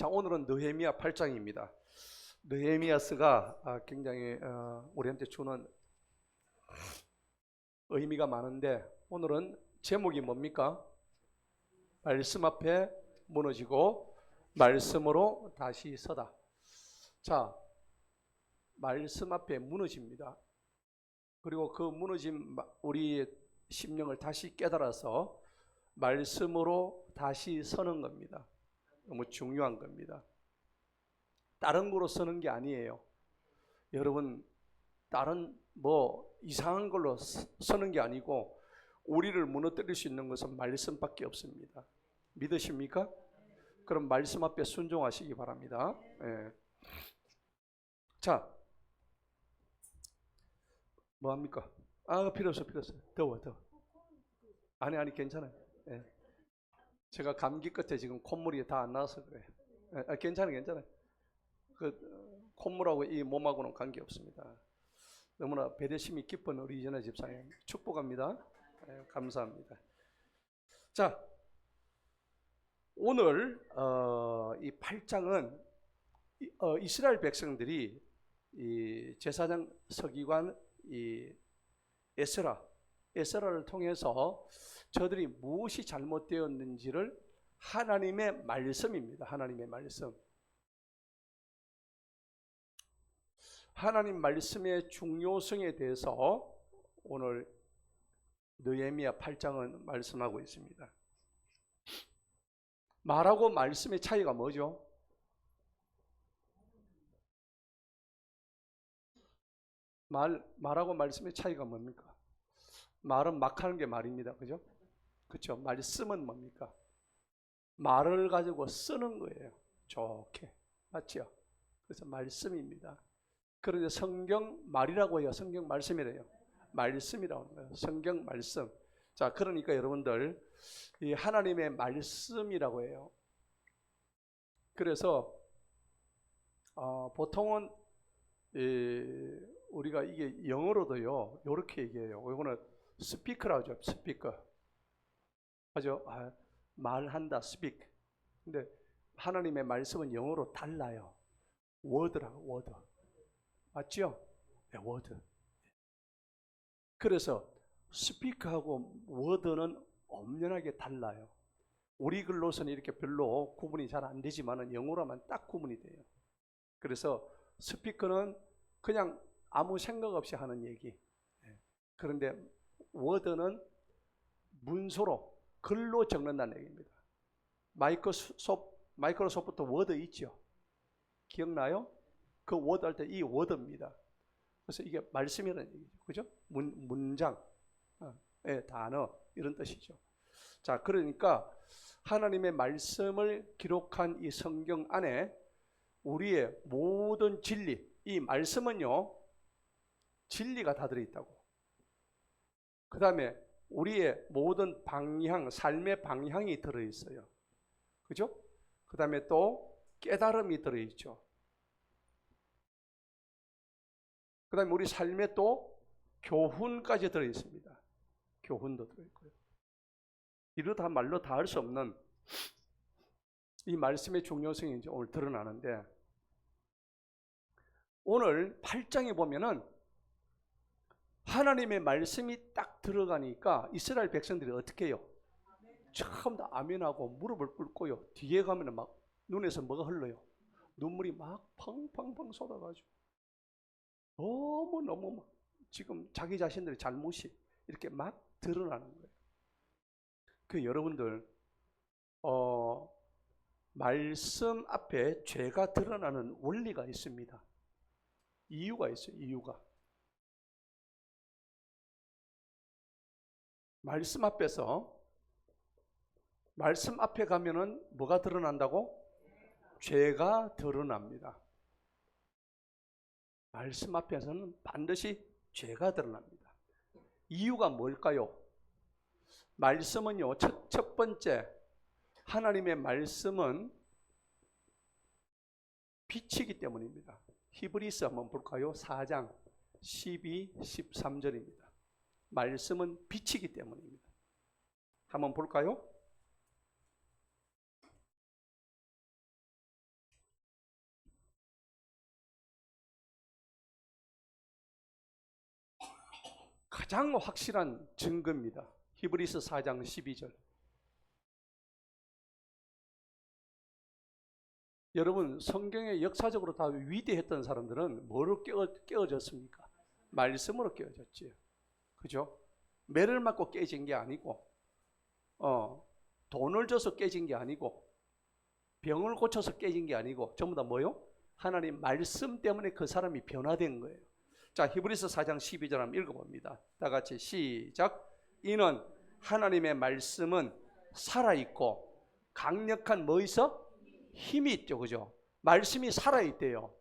자, 오늘은 느헤미야 8장입니다. 느헤미야스가 굉장히 우리한테 주는 의미가 많은데, 오늘은 제목이 뭡니까? 말씀 앞에 무너지고 말씀으로 다시 서다. 자, 말씀 앞에 무너집니다. 그리고 그 무너진 우리 심령을 다시 깨달아서 말씀으로 다시 서는 겁니다. 너무 중요한 겁니다. 다른 거로 서는 게 아니에요. 여러분, 다른 이상한 걸로 서는 게 아니고 우리를 무너뜨릴 수 있는 것은 말씀밖에 없습니다. 믿으십니까? 그럼 말씀 앞에 순종하시기 바랍니다. 예. 자, 뭐 합니까? 필요 없어. 더워. 아니, 괜찮아요. 예. 제가 감기 끝에 지금 콧물이 다 안 나와서 그래요. 괜찮아요. 그 콧물하고 이 몸하고는 관계없습니다. 너무나 배려심이 깊은 우리 이전의 집사님 축복합니다. 감사합니다. 자, 오늘 이 8장은 이스라엘 백성들이 이 제사장 서기관 이 에스라를 통해서 저들이 무엇이 잘못되었는지를 하나님의 말씀입니다. 하나님의 말씀. 하나님 말씀의 중요성에 대해서 오늘 느헤미야 8장은 말씀하고 있습니다. 말하고 말씀의 차이가 뭐죠? 말하고 말씀의 차이가 뭡니까? 말은 막 하는 게 말입니다. 그죠? 그렇죠? 말씀은 뭡니까? 말을 가지고 쓰는 거예요. 좋게. 맞죠? 그래서 말씀입니다. 그런데 성경 말이라고 해요. 성경 말씀이래요. 말씀이라고 하는 거예요. 성경 말씀. 자, 그러니까 여러분들 이 하나님의 말씀이라고 해요. 그래서 보통은 우리가 이게 영어로도요 이렇게 얘기해요. 이거는 스피커라고 하죠. 스피커. 맞죠? 말한다. 스피크. 근데 하나님의 말씀은 영어로 달라요. 워드라고. 워드. 맞죠? 네, 워드. 그래서 스피크하고 워드는 엄연하게 달라요. 우리 글로서는 이렇게 별로 구분이 잘 안 되지만 영어로만 딱 구분이 돼요. 그래서 스피커는 그냥 아무 생각 없이 하는 얘기. 그런데 워드는 문서로 글로 적는다는 얘기입니다. 마이크로소프트 워드 있죠? 기억나요? 그 워드 할 때 이 워드입니다. 그래서 이게 말씀이라는 얘기죠. 그죠? 문장, 단어 이런 뜻이죠. 자, 그러니까 하나님의 말씀을 기록한 이 성경 안에 우리의 모든 진리, 이 말씀은요 진리가 다 들어있다고. 그 다음에 우리의 모든 방향, 삶의 방향이 들어있어요. 그죠? 그 다음에 또 깨달음이 들어있죠. 그 다음에 우리 삶에 또 교훈까지 들어있습니다. 교훈도 들어있고요. 이러다 말로 다 할 수 없는 이 말씀의 중요성이 이제 오늘 드러나는데, 오늘 8장에 보면은 하나님의 말씀이 딱 들어가니까 이스라엘 백성들이 어떻게 해요? 처음 다 아멘하고 무릎을 꿇고요. 뒤에 가면은 막 눈에서 뭐가 흘러요? 눈물이 막 펑펑펑 쏟아가지고 너무 지금 자기 자신들의 잘못이 이렇게 막 드러나는 거예요. 그 여러분들 말씀 앞에 죄가 드러나는 원리가 있습니다. 이유가 있어요. 이유가. 말씀 앞에 가면은 뭐가 드러난다고? 죄가 드러납니다. 말씀 앞에서는 반드시 죄가 드러납니다. 이유가 뭘까요? 말씀은요, 첫 번째, 하나님의 말씀은 빛이기 때문입니다. 히브리서 한번 볼까요? 4장 12, 13절입니다. 말씀은 빛이기 때문입니다. 한번 볼까요? 가장 확실한 증거입니다. 히브리서 4장 12절. 여러분, 성경에 역사적으로 다 위대했던 사람들은 뭐로 깨어졌습니까? 말씀으로 깨어졌지. 그죠? 매를 맞고 깨진 게 아니고, 돈을 줘서 깨진 게 아니고, 병을 고쳐서 깨진 게 아니고, 전부 다 뭐요? 하나님 말씀 때문에 그 사람이 변화된 거예요. 자, 히브리서 4장 12절 한번 읽어봅니다. 다 같이 시작. 이는 하나님의 말씀은 살아있고 강력한 뭐 있어? 힘이 있죠. 그죠? 말씀이 살아있대요.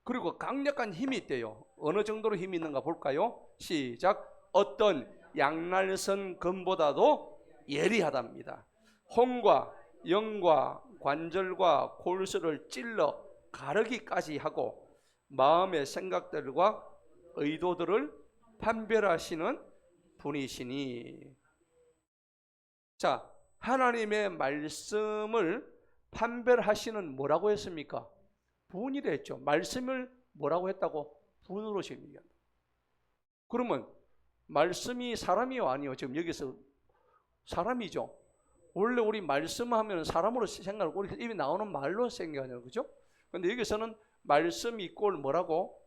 그리고 강력한 힘이 있대요. 어느 정도로 힘이 있는가 볼까요? 시작. 어떤 양날선 금보다도 예리하답니다. 혼과 영과 관절과 골수를 찔러 가르기까지 하고 마음의 생각들과 의도들을 판별하시는 분이시니. 자, 하나님의 말씀을 판별하시는 뭐라고 했습니까? 분이라 했죠. 말씀을 뭐라고 했다고? 분으로 지금 얘기한다. 그러면 말씀이 사람이요 아니요? 지금 여기서 사람이죠. 원래 우리 말씀하면 사람으로 생각하고 우리 입에 나오는 말로 생각하잖아요. 그죠? 근데 여기서는 말씀 이꼴 뭐라고?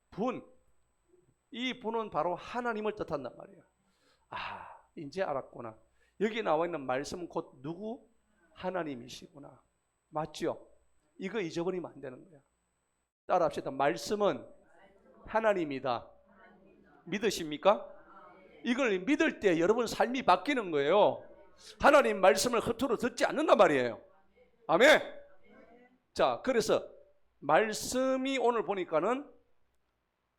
분. 이 분은 바로 하나님을 뜻한단 말이에요. 아, 이제 알았구나. 여기 나와 있는 말씀은 곧 누구? 하나님이시구나. 맞죠? 이거 잊어버리면 안 되는 거야. 따라합시다. 말씀은 하나님이다. 믿으십니까? 이걸 믿을 때 여러분 삶이 바뀌는 거예요. 하나님 말씀을 허투루 듣지 않는단 말이에요. 아멘. 자, 그래서 말씀이 오늘 보니까는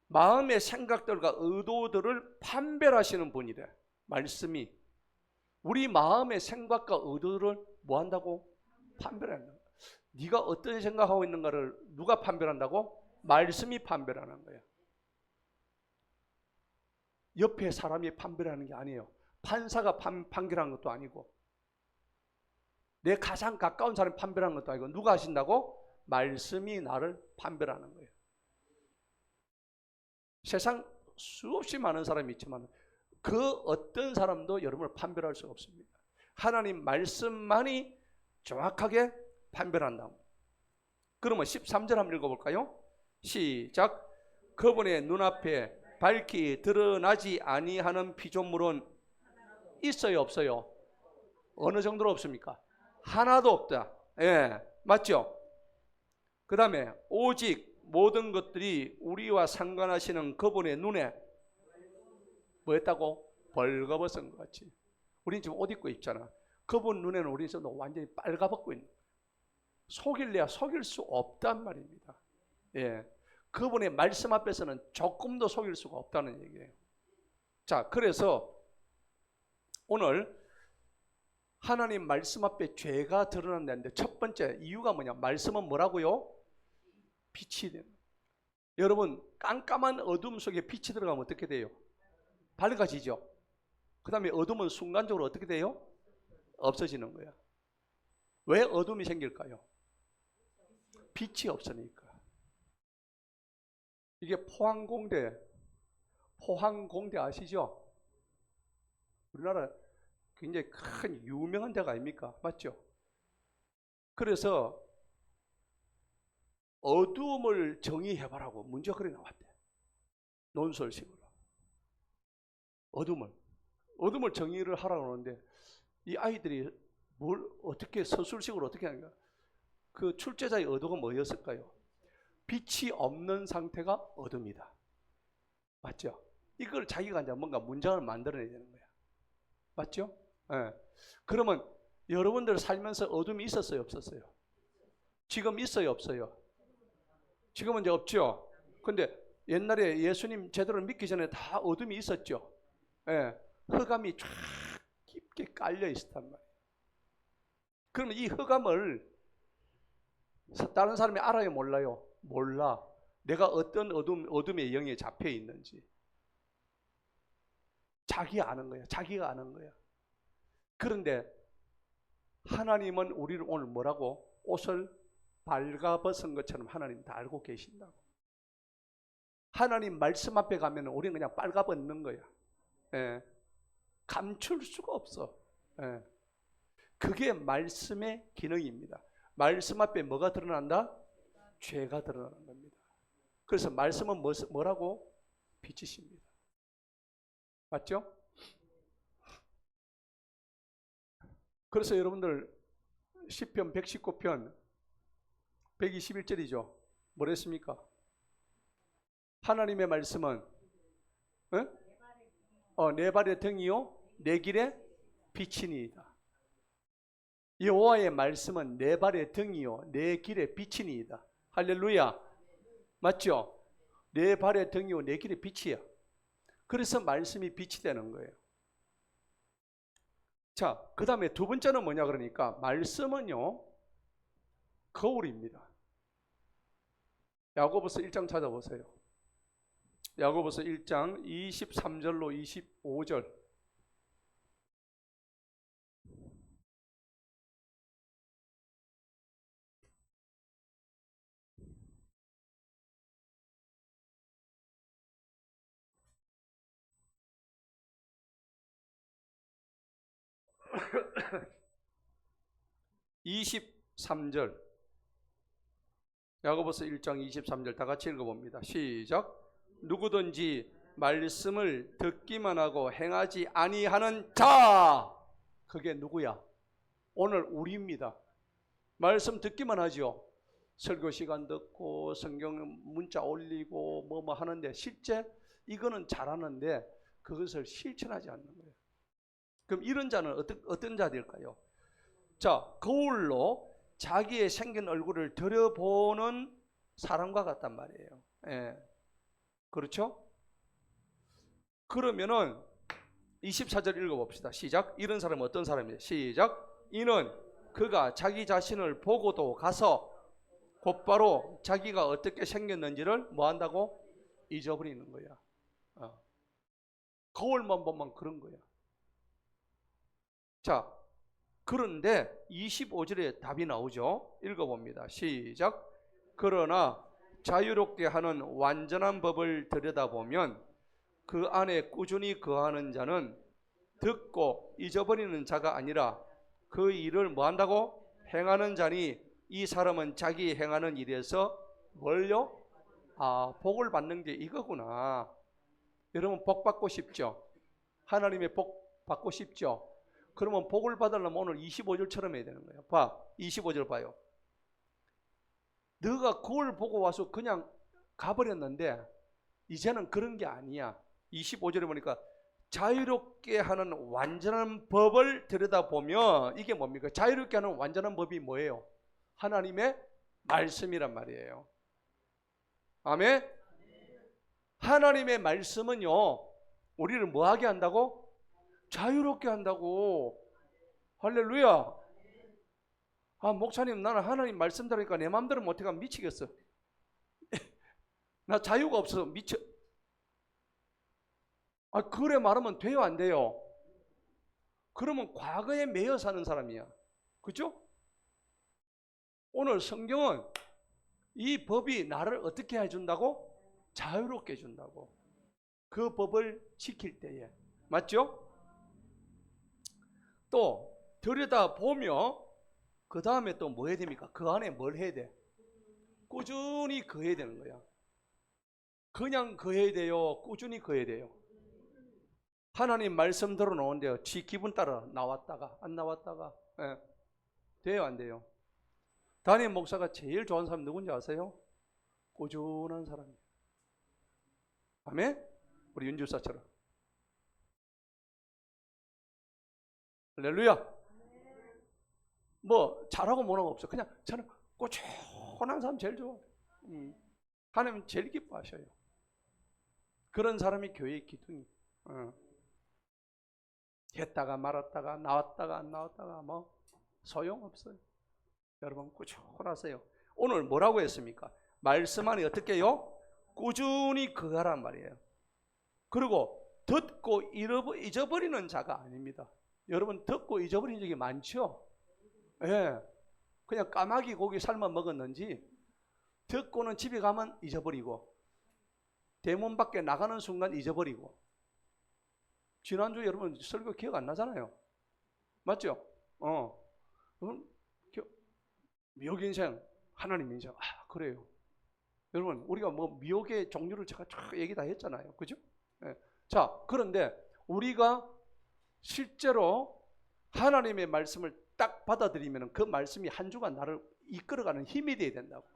마음의 생각들과 의도들을 판별하시는 분이래. 말씀이 우리 마음의 생각과 의도들을 뭐 한다고? 판별한다. 네가 어떤 생각하고 있는가를 누가 판별한다고? 말씀이 판별하는 거야. 옆에 사람이 판별하는 게 아니에요. 판사가 판결하는 것도 아니고 내 가장 가까운 사람이 판별하는 것도 아니고 누가 하신다고? 말씀이 나를 판별하는 거예요. 세상 수없이 많은 사람이 있지만 그 어떤 사람도 여러분을 판별할 수가 없습니다. 하나님 말씀만이 정확하게 판별한다. 그러면 13절 한번 읽어볼까요? 시작. 그분의 눈앞에 밝히 드러나지 아니하는 피조물은 있어요 없어요? 어느 정도로 없습니까? 하나도 없다. 예, 맞죠? 그 다음에 오직 모든 것들이 우리와 상관하시는 그분의 눈에 뭐 했다고? 벌거벗은 것 같이. 우린 지금 옷 입고 있잖아. 그분 눈에는 우리 지금 완전히 빨가벗고 있는 거야. 속일래야 속일 수 없단 말입니다. 예, 그분의 말씀 앞에서는 조금도 속일 수가 없다는 얘기예요. 자, 그래서 오늘 하나님 말씀 앞에 죄가 드러난다는데 첫 번째 이유가 뭐냐? 말씀은 뭐라고요? 빛이 되는. 여러분, 깜깜한 어둠 속에 빛이 들어가면 어떻게 돼요? 밝아지죠. 그 다음에 어둠은 순간적으로 어떻게 돼요? 없어지는 거야. 왜 어둠이 생길까요? 빛이 없으니까. 이게 포항공대 아시죠? 우리나라 굉장히 큰 유명한 데가 아닙니까? 맞죠? 그래서 어둠을 정의해봐라고 문제가 그래 나왔대. 논설식으로. 어둠을 정의를 하라고 하는데 이 아이들이 뭘 어떻게 서술식으로 어떻게 하는가? 그 출제자의 의도가 뭐였을까요? 빛이 없는 상태가 어둠이다. 맞죠? 이걸 자기가 이제 뭔가 문장을 만들어내야 되는 거야. 맞죠? 네. 그러면 여러분들 살면서 어둠이 있었어요, 없었어요? 지금 있어요, 없어요? 지금은 이제 없죠. 근데 옛날에 예수님 제대로 믿기 전에 다 어둠이 있었죠. 예, 흑암이 쫙 깊게 깔려 있었단 말이에요. 그러면 이 흑암을 다른 사람이 알아요, 몰라요? 몰라. 내가 어떤 어둠의 영에 잡혀 있는지. 자기가 아는 거야. 그런데 하나님은 우리를 오늘 뭐라고? 옷을 발가벗은 것처럼 하나님 다 알고 계신다고. 하나님 말씀 앞에 가면 우리는 그냥 빨가벗는 거야. 예. 감출 수가 없어. 예. 그게 말씀의 기능입니다. 말씀 앞에 뭐가 드러난다? 죄가 드러나는 겁니다. 그래서 말씀은 뭐라고? 빛이십니다. 맞죠? 그래서 여러분들 시편 119편 121절이죠. 뭐랬습니까? 하나님의 말씀은 내 발의 등이요 내 길의 빛이니이다. 여호와의 말씀은 내 발의 등이요 내 길의 빛이니이다. 할렐루야. 맞죠? 내 발의 등이요 내 길의 빛이야. 그래서 말씀이 빛이 되는 거예요. 자, 그 다음에 두 번째는 뭐냐 그러니까 말씀은요 거울입니다. 야고보서 1장 찾아보세요. 야고보서 1장 23절로 25절. (23절) 야고보서 1장 23절 다 같이 읽어봅니다. 시작. 누구든지 말씀을 듣기만 하고 행하지 아니하는 자, 그게 누구야? 오늘 우리입니다. 말씀 듣기만 하죠. 설교 시간 듣고 성경 문자 올리고 뭐 하는데 실제 이거는 잘하는데 그것을 실천하지 않는 거예요. 그럼 이런 자는 어떤 자들일까요? 자, 거울로 자기의 생긴 얼굴을 들여보는 사람과 같단 말이에요. 예. 그렇죠? 그러면은 24절 읽어봅시다. 시작. 이런 사람은 어떤 사람이에요? 시작. 이는 그가 자기 자신을 보고도 가서 곧바로 자기가 어떻게 생겼는지를 뭐 한다고? 잊어버리는 거야. 거울만 보면 그런 거야. 자, 그런데 25절에 답이 나오죠. 읽어봅니다. 시작. 그러나 자유롭게 하는 완전한 법을 들여다보면 그 안에 꾸준히 거하는 자는 듣고 잊어버리는 자가 아니라 그 일을 뭐 한다고? 행하는 자니 이 사람은 자기 행하는 일에서 뭘요? 복을 받는 게 이거구나. 여러분 복 받고 싶죠? 하나님의 복 받고 싶죠? 그러면 복을 받으려면 오늘 25절처럼 해야 되는 거예요. 25절 봐요. 너가 거울 보고 와서 그냥 가버렸는데 이제는 그런 게 아니야. 25절에 보니까 자유롭게 하는 완전한 법을 들여다보면 이게 뭡니까? 자유롭게 하는 완전한 법이 뭐예요? 하나님의 말씀이란 말이에요. 아멘? 하나님의 말씀은요 우리를 뭐하게 한다고? 자유롭게 한다고. 할렐루야. 목사님 나는 하나님 말씀 들으니까 내 마음대로 못해가 미치겠어. 나 자유가 없어서 미쳐. 그래 말하면 돼요 안 돼요? 그러면 과거에 매여 사는 사람이야. 그렇죠? 오늘 성경은 이 법이 나를 어떻게 해준다고? 자유롭게 해준다고. 그 법을 지킬 때에. 맞죠? 또 들여다보며 그 다음에 또 뭐 해야 됩니까? 그 안에 뭘 해야 돼? 꾸준히 거해야 되는 거야. 그냥 거해야 돼요? 꾸준히 거해야 돼요? 하나님 말씀 들어놓은데요 지 기분 따라 나왔다가 안 나왔다가 돼요 안 돼요? 담임 목사가 제일 좋아하는 사람 누군지 아세요? 꾸준한 사람이에요. 아멘? 우리 윤주사처럼. 할렐루야. 뭐 잘하고 못하고 없어. 그냥 저는 꾸준한 사람 제일 좋아. 하나님 제일 기뻐하셔요. 그런 사람이 교회의 기둥이. 했다가 말았다가 나왔다가 안 나왔다가 뭐 소용없어요. 여러분 꾸준하세요. 오늘 뭐라고 했습니까? 말씀 안에 어떻게 해요? 꾸준히 거하란 말이에요. 그리고 듣고 잊어버리는 자가 아닙니다. 여러분 듣고 잊어버린 적이 많죠? 예. 그냥 까마귀 고기 삶아 먹었는지 듣고는 집에 가면 잊어버리고 대문 밖에 나가는 순간 잊어버리고. 지난주 여러분 설교 기억 안 나잖아요. 맞죠? 미혹 인생, 하나님 인생. 그래요. 여러분 우리가 뭐 미혹의 종류를 제가 쫙 얘기 다 했잖아요. 그죠? 네. 자, 그런데 우리가 실제로 하나님의 말씀을 딱 받아들이면 그 말씀이 한 주간 나를 이끌어가는 힘이 돼야 된다고.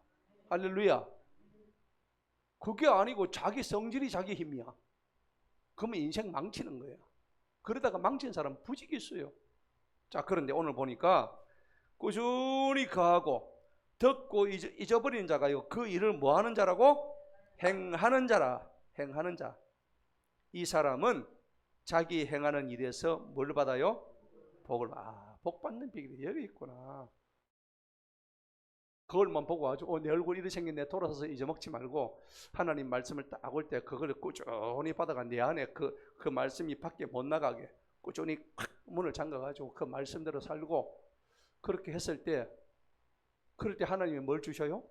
할렐루야. 그게 아니고 자기 성질이 자기 힘이야. 그러면 인생 망치는 거예요. 그러다가 망친 사람 부지기 있어요. 자, 그런데 오늘 보니까 꾸준히 거하고 듣고 잊어버리는 자가요, 그 일을 뭐 하는 자라고? 행하는 자라. 행하는 자. 이 사람은 자기 행하는 일에서 뭘 받아요? 복을. 복 받는 비결이 여기 있구나. 그걸만 보고 아주 내 얼굴 이리 생겼네 돌아서서 잊어먹지 말고 하나님 말씀을 딱 올 때 그걸 꾸준히 받아가 내 안에 그 말씀이 밖에 못 나가게 꾸준히 콱 문을 잠가가지고 그 말씀대로 살고, 그렇게 했을 때 그럴 때 하나님이 뭘 주셔요?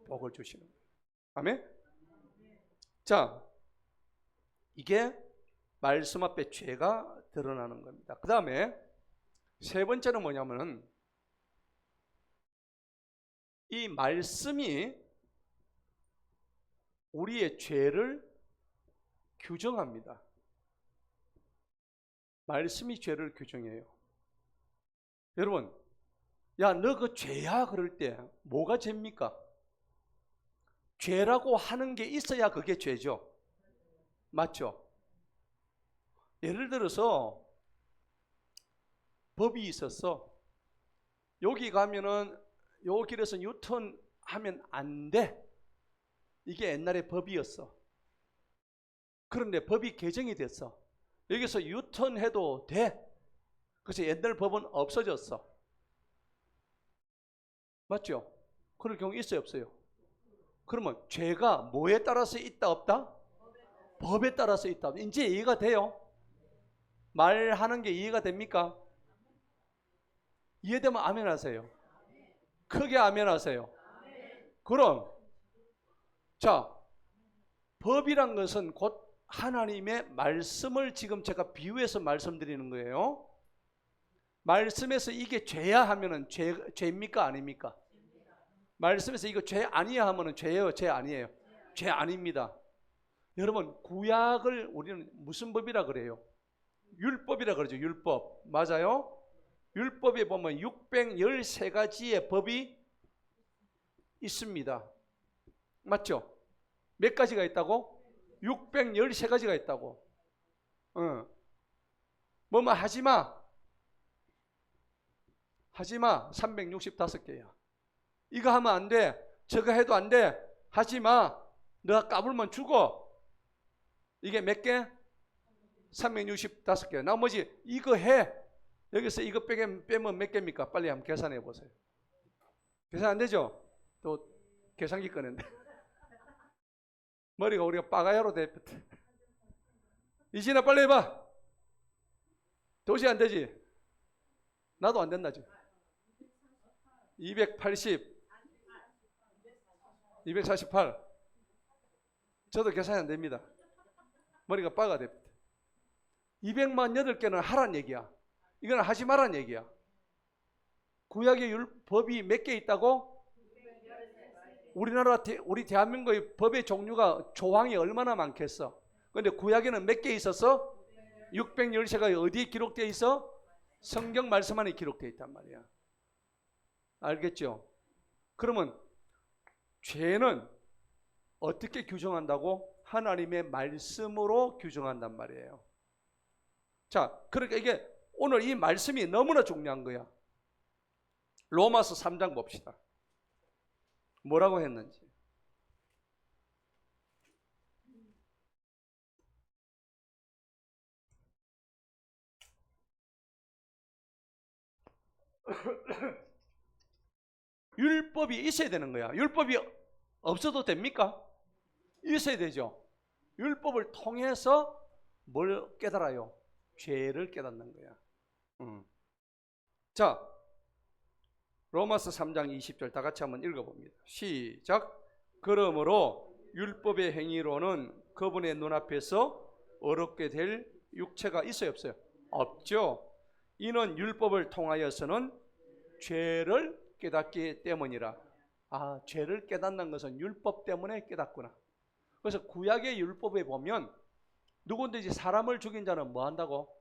복을 주시는 거예요. 아멘? 자, 이게 말씀 앞에 죄가 드러나는 겁니다. 그 다음에 세 번째는 뭐냐면은 이 말씀이 우리의 죄를 규정합니다. 말씀이 죄를 규정해요. 여러분, 야, 너 그 죄야 그럴 때 뭐가 죄입니까? 죄라고 하는 게 있어야 그게 죄죠. 맞죠? 예를 들어서 법이 있었어. 여기 가면은 요 길에서 유턴하면 안 돼. 이게 옛날에 법이었어. 그런데 법이 개정이 됐어. 여기서 유턴해도 돼. 그래서 옛날 법은 없어졌어. 맞죠? 그럴 경우 있어요, 없어요? 그러면 죄가 뭐에 따라서 있다, 없다? 법에 따라서 있다. 이제 이해가 돼요? 말하는 게 이해가 됩니까? 이해되면 아멘 하세요. 크게 아멘 하세요. 그럼 자, 법이란 것은 곧 하나님의 말씀을 지금 제가 비유해서 말씀드리는 거예요. 말씀에서 이게 죄야 하면은 죄입니까 아닙니까? 말씀에서 이거 죄 아니야 하면은 죄예요, 죄 아니에요? 죄 아닙니다. 여러분, 구약을 우리는 무슨 법이라 그래요? 율법이라 그러죠. 율법. 맞아요? 율법에 보면 613가지의 법이 있습니다. 맞죠? 몇 가지가 있다고? 613가지가 있다고. 뭐뭐 하지마. 하지마. 365개야. 이거 하면 안 돼. 저거 해도 안 돼. 하지마. 너가 까불면 죽어. 이게 몇 개? 365개. 나머지 이거 해. 여기서 이거 빼면 몇 개입니까? 빨리 한번 계산해 보세요. 계산 안 되죠? 또 계산기 꺼낸다. 머리가 우리가 빠가야로 돼. 이진아 빨리 해봐. 도저히 안 되지. 나도 안 된다지. 280, 248. 저도 계산이 안 됩니다. 머리가 빠가 됩니다. 208개는 하란 얘기야. 이건 하지 말란 얘기야. 구약의 법이 몇 개 있다고? 우리 대한민국의 법의 종류가 조항이 얼마나 많겠어. 그런데 구약에는 몇 개 있었어? 613개가 어디에 기록되어 있어? 성경 말씀 안에 기록되어 있단 말이야. 알겠죠? 그러면 죄는 어떻게 규정한다고? 하나님의 말씀으로 규정한단 말이에요. 자, 그러니까 이게 오늘 이 말씀이 너무나 중요한 거야. 로마서 3장 봅시다. 뭐라고 했는지. 율법이 있어야 되는 거야. 율법이 없어도 됩니까? 있어야 되죠. 율법을 통해서 뭘 깨달아요? 죄를 깨닫는 거야. 자, 로마서 3장 20절 다 같이 한번 읽어봅니다. 시작. 그러므로 율법의 행위로는 그분의 눈앞에서 어렵게 될 육체가 있어요, 없어요? 없죠. 이는 율법을 통하여서는 죄를 깨닫기 때문이라. 아, 죄를 깨닫는 것은 율법 때문에 깨닫구나. 그래서 구약의 율법에 보면 누구든지 사람을 죽인 자는 뭐 한다고?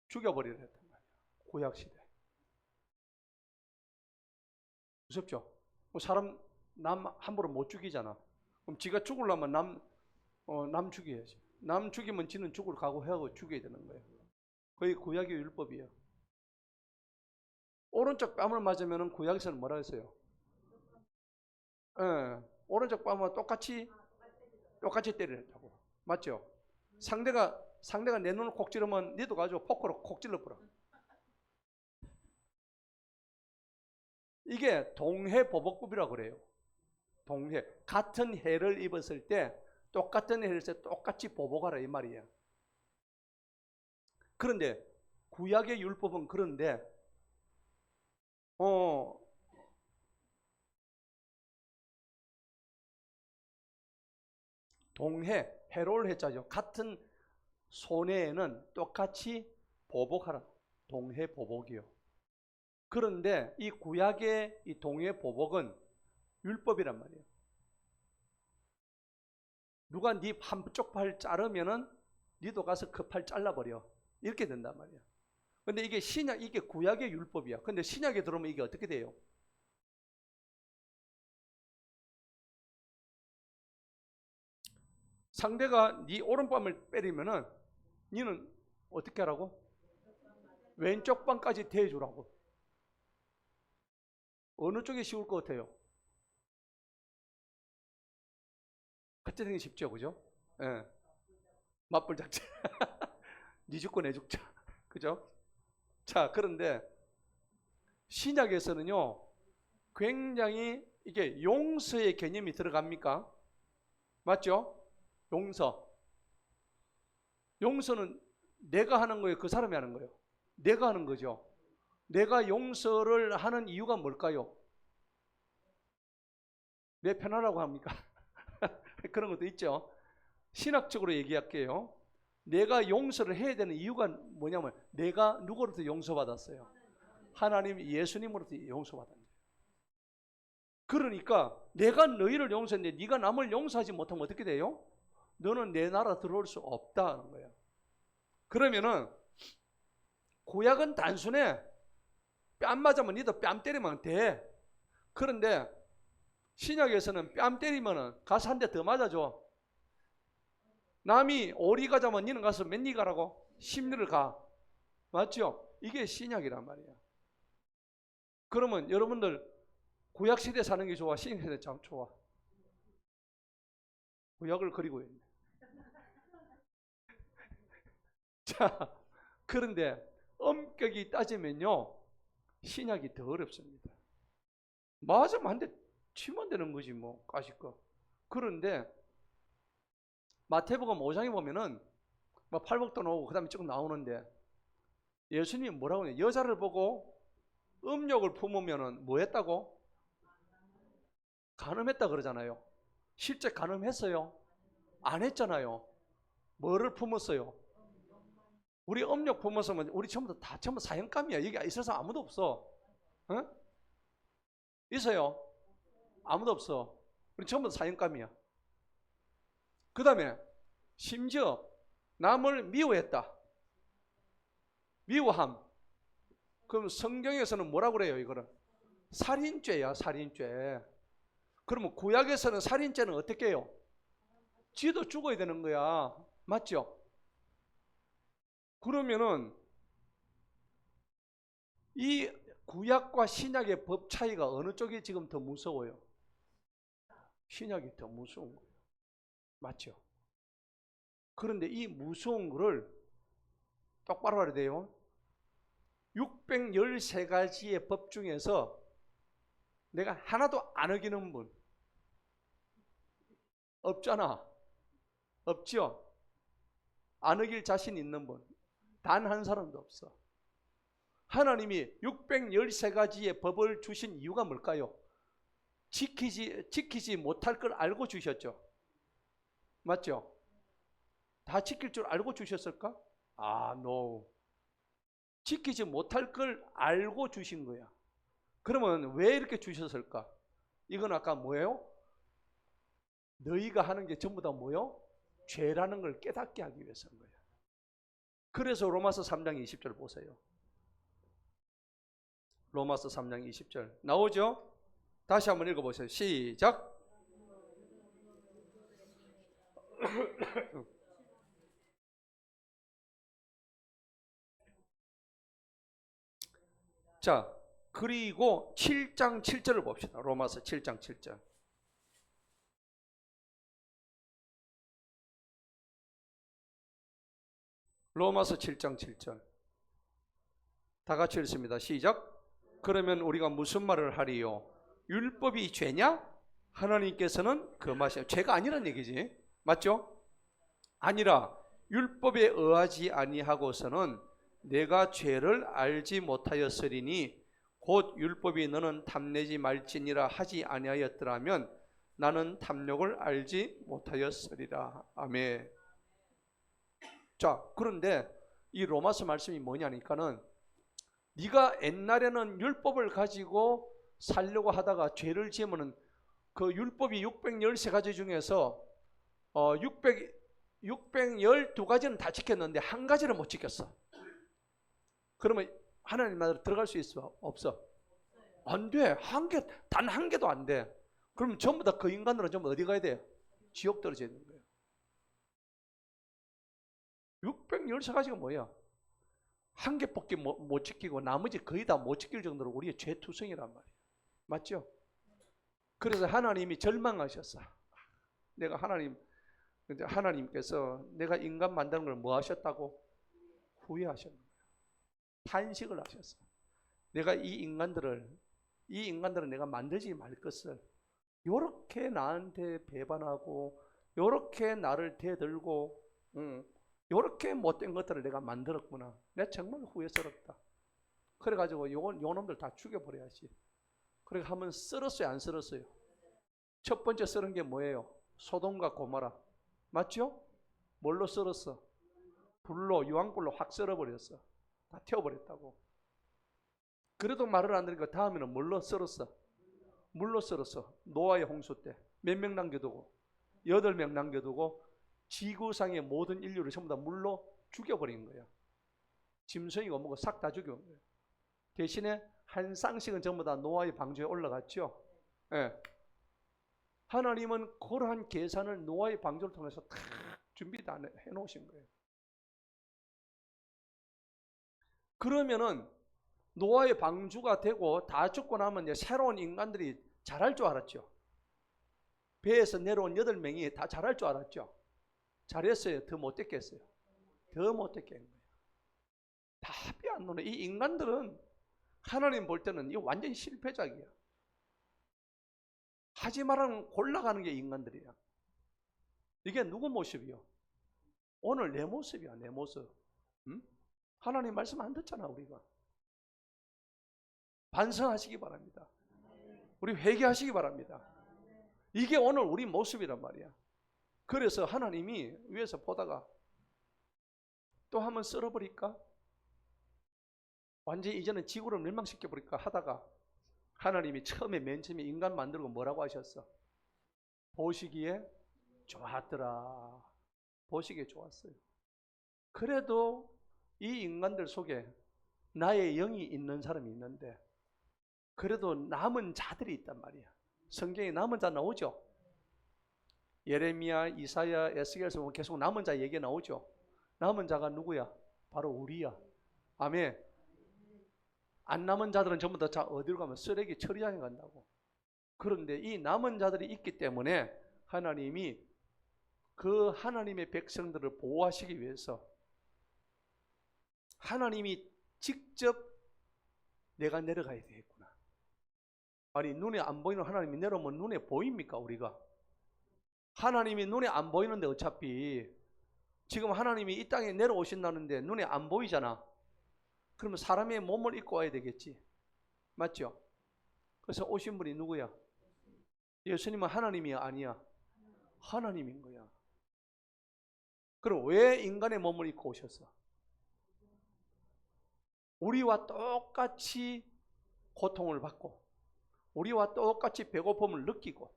죽여버리라 했단 말이야. 구약시대. 무섭죠? 사람 남 함부로 못 죽이잖아. 그럼 지가 죽으려면 남 죽여야지. 남 죽이면 지는 죽을 각오하고 죽여야 되는 거예요. 거의 구약의 율법이에요. 오른쪽 뺨을 맞으면 구약에서는 뭐라 했어요? 오른쪽 뺨은 똑같이 때리랬다고. 맞죠? 상대가 내 눈을 콕 찌르면 니도 가지고 포크로 콕 찔러버려. 이게 동해보복법이라고 그래요. 동해. 같은 해를 입었을 때 똑같은 해를 입을 때 똑같이 보복하라 이 말이에요. 그런데 구약의 율법은 그런데 동해, 해로울 해자죠. 같은 손해에는 똑같이 보복하라. 동해 보복이요. 그런데 이 구약의 이 동해 보복은 율법이란 말이에요. 누가 네 한쪽 팔 자르면은 니도 가서 그 팔 잘라버려. 이렇게 된단 말이야. 근데 이게 이게 구약의 율법이야. 근데 신약에 들어오면 이게 어떻게 돼요? 상대가 네 오른밤을 때리면은 니는 어떻게 하라고? 왼쪽 밤까지 대주라고. 어느 쪽이 쉬울 것 같아요? 같이 생기 쉽죠, 그죠? 예. 맞불 작전. 니 죽고 내 죽자. 그죠? 자, 그런데 신약에서는요, 굉장히 이게 용서의 개념이 들어갑니까? 맞죠? 용서는 내가 하는 거예요? 그 사람이 하는 거예요? 내가 하는 거죠. 내가 용서를 하는 이유가 뭘까요? 내 편하라고 합니까? 그런 것도 있죠. 신학적으로 얘기할게요. 내가 용서를 해야 되는 이유가 뭐냐면 내가 누구로부터 용서받았어요? 하나님 예수님으로부터 용서받았어요. 그러니까 내가 너희를 용서했는데 네가 남을 용서하지 못하면 어떻게 돼요? 너는 내 나라 들어올 수 없다는 거예요. 그러면은 구약은 단순해. 뺨 맞으면 니도 뺨 때리면 돼. 그런데 신약에서는 뺨 때리면은 가서 한 대 더 맞아줘. 남이 오리 가자면 니는 가서 몇 리 가라고? 10리를 가. 맞죠? 이게 신약이란 말이야. 그러면 여러분들 구약 시대 사는 게 좋아? 신약 시대 참 좋아? 구약을 그리고 있네. 자, 그런데 엄격히 따지면요, 신약이 더 어렵습니다. 맞으면 한 대 치면 되는 거지 뭐 까짓거. 그런데 마태복음 5장에 보면은 막 팔복도 나오고 그 다음에 쭉 나오는데 예수님이 뭐라고 해요? 여자를 보고 음욕을 품으면은 뭐 했다고? 간음했다 그러잖아요. 실제 간음했어요? 안 했잖아요. 뭐를 품었어요? 우리 음욕 품었으면 우리 전부 사형감이야. 여기 있어서 아무도 없어. 어? 있어요? 아무도 없어. 우리 전부 사형감이야. 그 다음에 심지어 남을 미워했다. 미워함. 그럼 성경에서는 뭐라고 그래요? 이거는 살인죄야. 살인죄. 그러면 구약에서는 살인죄는 어떻게 해요? 지도 죽어야 되는 거야. 맞죠? 그러면은 이 구약과 신약의 법 차이가 어느 쪽이 지금 더 무서워요? 신약이 더 무서운 거예요. 맞죠? 그런데 이 무서운 거를 똑바로 알아야 돼요. 613가지의 법 중에서 내가 하나도 안 어기는 분 없잖아. 없죠? 안 어길 자신 있는 분 단 한 사람도 없어. 하나님이 613가지의 법을 주신 이유가 뭘까요? 지키지 못할 걸 알고 주셨죠. 맞죠? 다 지킬 줄 알고 주셨을까? no. 지키지 못할 걸 알고 주신 거야. 그러면 왜 이렇게 주셨을까? 이건 아까 뭐예요? 너희가 하는 게 전부 다 뭐예요? 죄라는 걸 깨닫게 하기 위해서인 거야. 그래서 로마서 3장 20절 보세요. 로마서 3장 20절 나오죠? 다시 한번 읽어보세요. 시작. 자, 그리고 7장 7절을 봅시다. 로마서 7장 7절. 로마서 7장 7절. 다 같이 읽습니다. 시작. 그러면 우리가 무슨 말을 하리요? 율법이 죄냐? 하나님께서는 금하시오. 죄가 아니란 얘기지. 맞죠? 아니라 율법에 의하지 아니하고서는 내가 죄를 알지 못하였으리니 곧 율법이 너는 탐내지 말지니라 하지 아니하였더라면 나는 탐욕을 알지 못하였으리라. 아멘. 자, 그런데 이 로마서 말씀이 뭐냐니까는 네가 옛날에는 율법을 가지고 살려고 하다가 죄를 지으면은 그 율법이 613가지 중에서 612가지는 다 지켰는데 한 가지를 못 지켰어. 그러면 하나님 나라로 들어갈 수 있어? 없어? 안 돼. 단 한 개도 안 돼. 그럼 전부 다 그 인간으로 전부 어디 가야 돼요? 지옥 떨어져 있는 거예요. 613가지가 뭐야? 한 개밖에 못 지키고 나머지 거의 다 못 지킬 정도로 우리의 죄투성이란 말이에요. 맞죠? 그래서 하나님이 절망하셨어. 하나님께서 내가 인간 만드는 걸 뭐 하셨다고? 후회하셨는 거예요. 탄식을 하셨어. 내가 이 인간들을 내가 만들지 말 것을 요렇게 나한테 배반하고 요렇게 나를 대들고 요렇게 못된 것들을 내가 만들었구나. 내가 정말 후회스럽다. 그래가지고 요놈들 다 죽여버려야지. 그래 한번 썰었어요? 안 썰었어요? 첫 번째 썰은 게 뭐예요? 소돔과 고모라. 맞죠? 뭘로 썰었어? 불로, 유황불로 확 썰어버렸어. 다 태워버렸다고. 그래도 말을 안 들으니까 다음에는 뭘로 썰었어? 물로 썰었어. 노아의 홍수 때. 몇 명 남겨두고? 8명 남겨두고 지구상의 모든 인류를 전부 다 물로 죽여버린 거야. 짐승이고 뭐고 싹 다 죽여버린 거야. 대신에 한 쌍씩은 전부 다 노아의 방주에 올라갔죠. 예. 하나님은 그러한 계산을 노아의 방주를 통해서 다 준비 다 해놓으신 거예요. 그러면은 노아의 방주가 되고 다 죽고 나면 이제 새로운 인간들이 잘할 줄 알았죠. 배에서 내려온 8명이 다 잘할 줄 알았죠. 잘했어요? 더 못됐게 했어요? 더 못됐게 한 거예요. 답이 안 나오네. 이 인간들은 하나님 볼 때는 이거 완전히 실패작이야. 하지 말라면 골라가는 게 인간들이야. 이게 누구 모습이요? 오늘 내 모습이야, 내 모습. 응? 하나님 말씀 안 듣잖아, 우리가. 반성하시기 바랍니다. 우리 회개하시기 바랍니다. 이게 오늘 우리 모습이란 말이야. 그래서 하나님이 위에서 보다가 또 한번 썰어버릴까? 완전히 이제는 지구를 멸망시켜버릴까 하다가 하나님이 맨 처음에 인간 만들고 뭐라고 하셨어? 보시기에 좋았더라. 보시기에 좋았어요. 그래도 이 인간들 속에 나의 영이 있는 사람이 있는데 그래도 남은 자들이 있단 말이야. 성경에 남은 자 나오죠? 예레미야, 이사야, 에스겔에서 보면 계속 남은 자 얘기 나오죠? 남은 자가 누구야? 바로 우리야. 아멘. 안 남은 자들은 전부 다 어디로 가면 쓰레기 처리장에 간다고. 그런데 이 남은 자들이 있기 때문에 하나님이 그 하나님의 백성들을 보호하시기 위해서 하나님이 직접 내가 내려가야 되겠구나. 아니 눈에 안 보이는 하나님이 내려오면 눈에 보입니까 우리가? 하나님이 눈에 안 보이는데 어차피 지금 하나님이 이 땅에 내려오신다는데 눈에 안 보이잖아. 그러면 사람의 몸을 입고 와야 되겠지. 맞죠? 그래서 오신 분이 누구야? 예수님은 하나님이야 아니야? 하나님인 거야. 그럼 왜 인간의 몸을 입고 오셨어? 우리와 똑같이 고통을 받고 우리와 똑같이 배고픔을 느끼고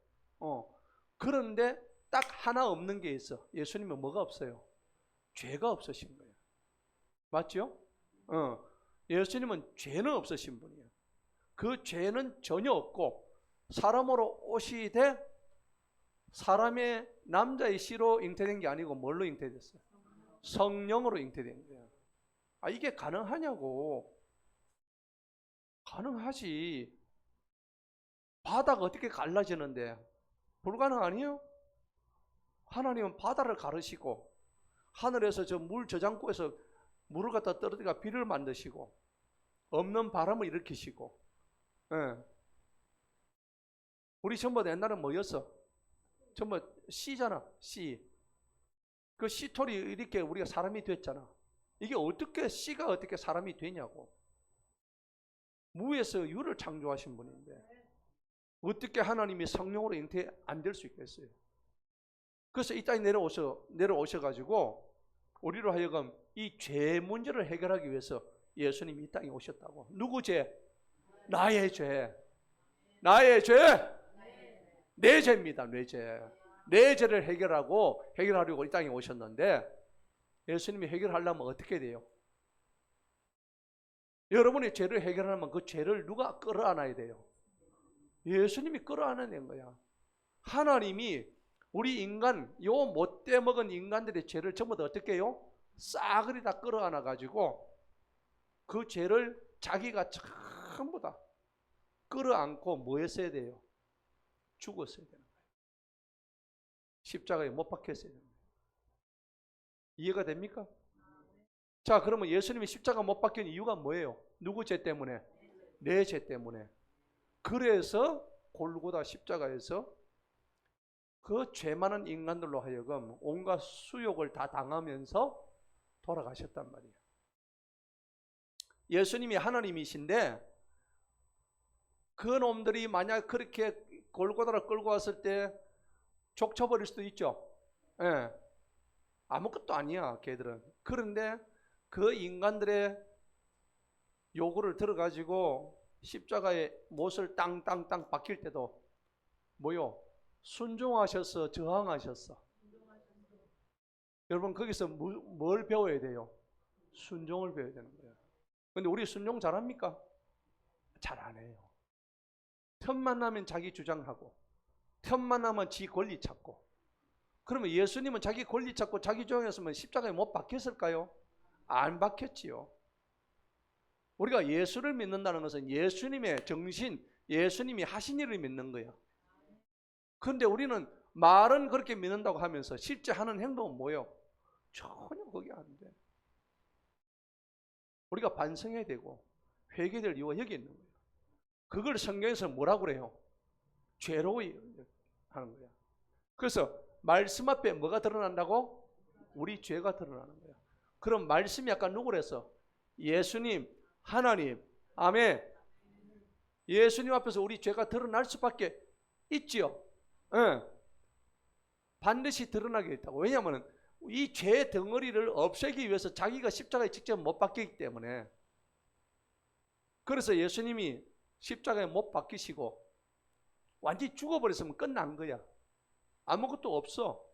그런데 딱 하나 없는 게 있어. 예수님은 뭐가 없어요? 죄가 없으신 거예요. 맞죠? 예수님은 죄는 없으신 분이에요. 그 죄는 전혀 없고 사람으로 오시되 사람의 남자의 씨로 잉태된 게 아니고 뭘로 잉태됐어요? 성령으로 잉태된 거예요. 이게 가능하냐고. 가능하지. 바다가 어떻게 갈라지는데 불가능 아니에요? 하나님은 바다를 가르시고 하늘에서 저 물 저장고에서 물을 갖다 떨어뜨려 비를 만드시고 없는 바람을 일으키시고. 예. 우리 전부 다 옛날에 뭐였어? 전부 씨잖아. 씨. 그 씨털이 이렇게 우리가 사람이 됐잖아. 이게 어떻게 씨가 어떻게 사람이 되냐고. 무에서 유를 창조하신 분인데 어떻게 하나님이 성령으로 잉태 안 될 수 있겠어요? 그래서 이 땅에 내려오셔가지고 우리로 하여금 이 죄 문제를 해결하기 위해서 예수님이 이 땅에 오셨다고. 누구 죄? 나의 죄. 나의 죄. 내 죄입니다. 내 죄. 내 죄를 해결하려고 이 땅에 오셨는데 예수님이 해결하려면 어떻게 돼요? 여러분의 죄를 해결하려면 그 죄를 누가 끌어안아야 돼요? 예수님이 끌어안아낸 거야. 하나님이 우리 인간, 요 못돼 먹은 인간들의 죄를 전부 다 어떻게 해요? 싸그리 다 끌어안아 가지고 그 죄를 자기가 전부 다 끌어안고 뭐 했어야 돼요? 죽었어야 되는 거예요. 십자가에 못 박혔어야 되는 거예요. 이해가 됩니까? 자, 그러면 예수님이 십자가 못 박힌 이유가 뭐예요? 누구 죄 때문에? 내 죄 때문에. 그래서 골고다 십자가에서 그 죄 많은 인간들로 하여금 온갖 수욕을 다 당하면서 돌아가셨단 말이에요. 예수님이 하나님이신데 그 놈들이 만약 그렇게 골고다를 끌고 왔을 때 족쳐버릴 수도 있죠. 예. 아무것도 아니야, 걔들은. 그런데 그 인간들의 요구를 들어가지고 십자가에 못을 땅땅땅 박힐 때도 뭐요? 순종하셔서 저항하셨어. 여러분 거기서 뭘 배워야 돼요? 순종을 배워야 되는 거예요. 근데 우리 순종 잘합니까? 잘 안 해요. 틈만 나면 자기 주장하고 틈만 나면 지 권리 찾고. 그러면 예수님은 자기 권리 찾고 자기 주장했으면 십자가에 못 박혔을까요? 안 박혔지요. 우리가 예수를 믿는다는 것은 예수님의 정신, 예수님이 하신 일을 믿는 거예요. 그런데 우리는 말은 그렇게 믿는다고 하면서 실제 하는 행동은 뭐예요? 전혀 그게 안 돼. 우리가 반성해야 되고 회개될 이유가 여기 있는 거예요. 그걸 성경에서 뭐라고 그래요? 죄로 하는 거야. 그래서 말씀 앞에 뭐가 드러난다고? 우리 죄가 드러나는 거야. 그럼 말씀이 아까 누구랬어? 예수님, 하나님, 아멘. 예수님 앞에서 우리 죄가 드러날 수밖에 있지요. 네. 반드시 드러나게 있다고. 왜냐하면 이 죄 덩어리를 없애기 위해서 자기가 십자가에 직접 못 박히기 때문에. 그래서 예수님이 십자가에 못 박히시고 완전히 죽어버렸으면 끝난 거야. 아무것도 없어.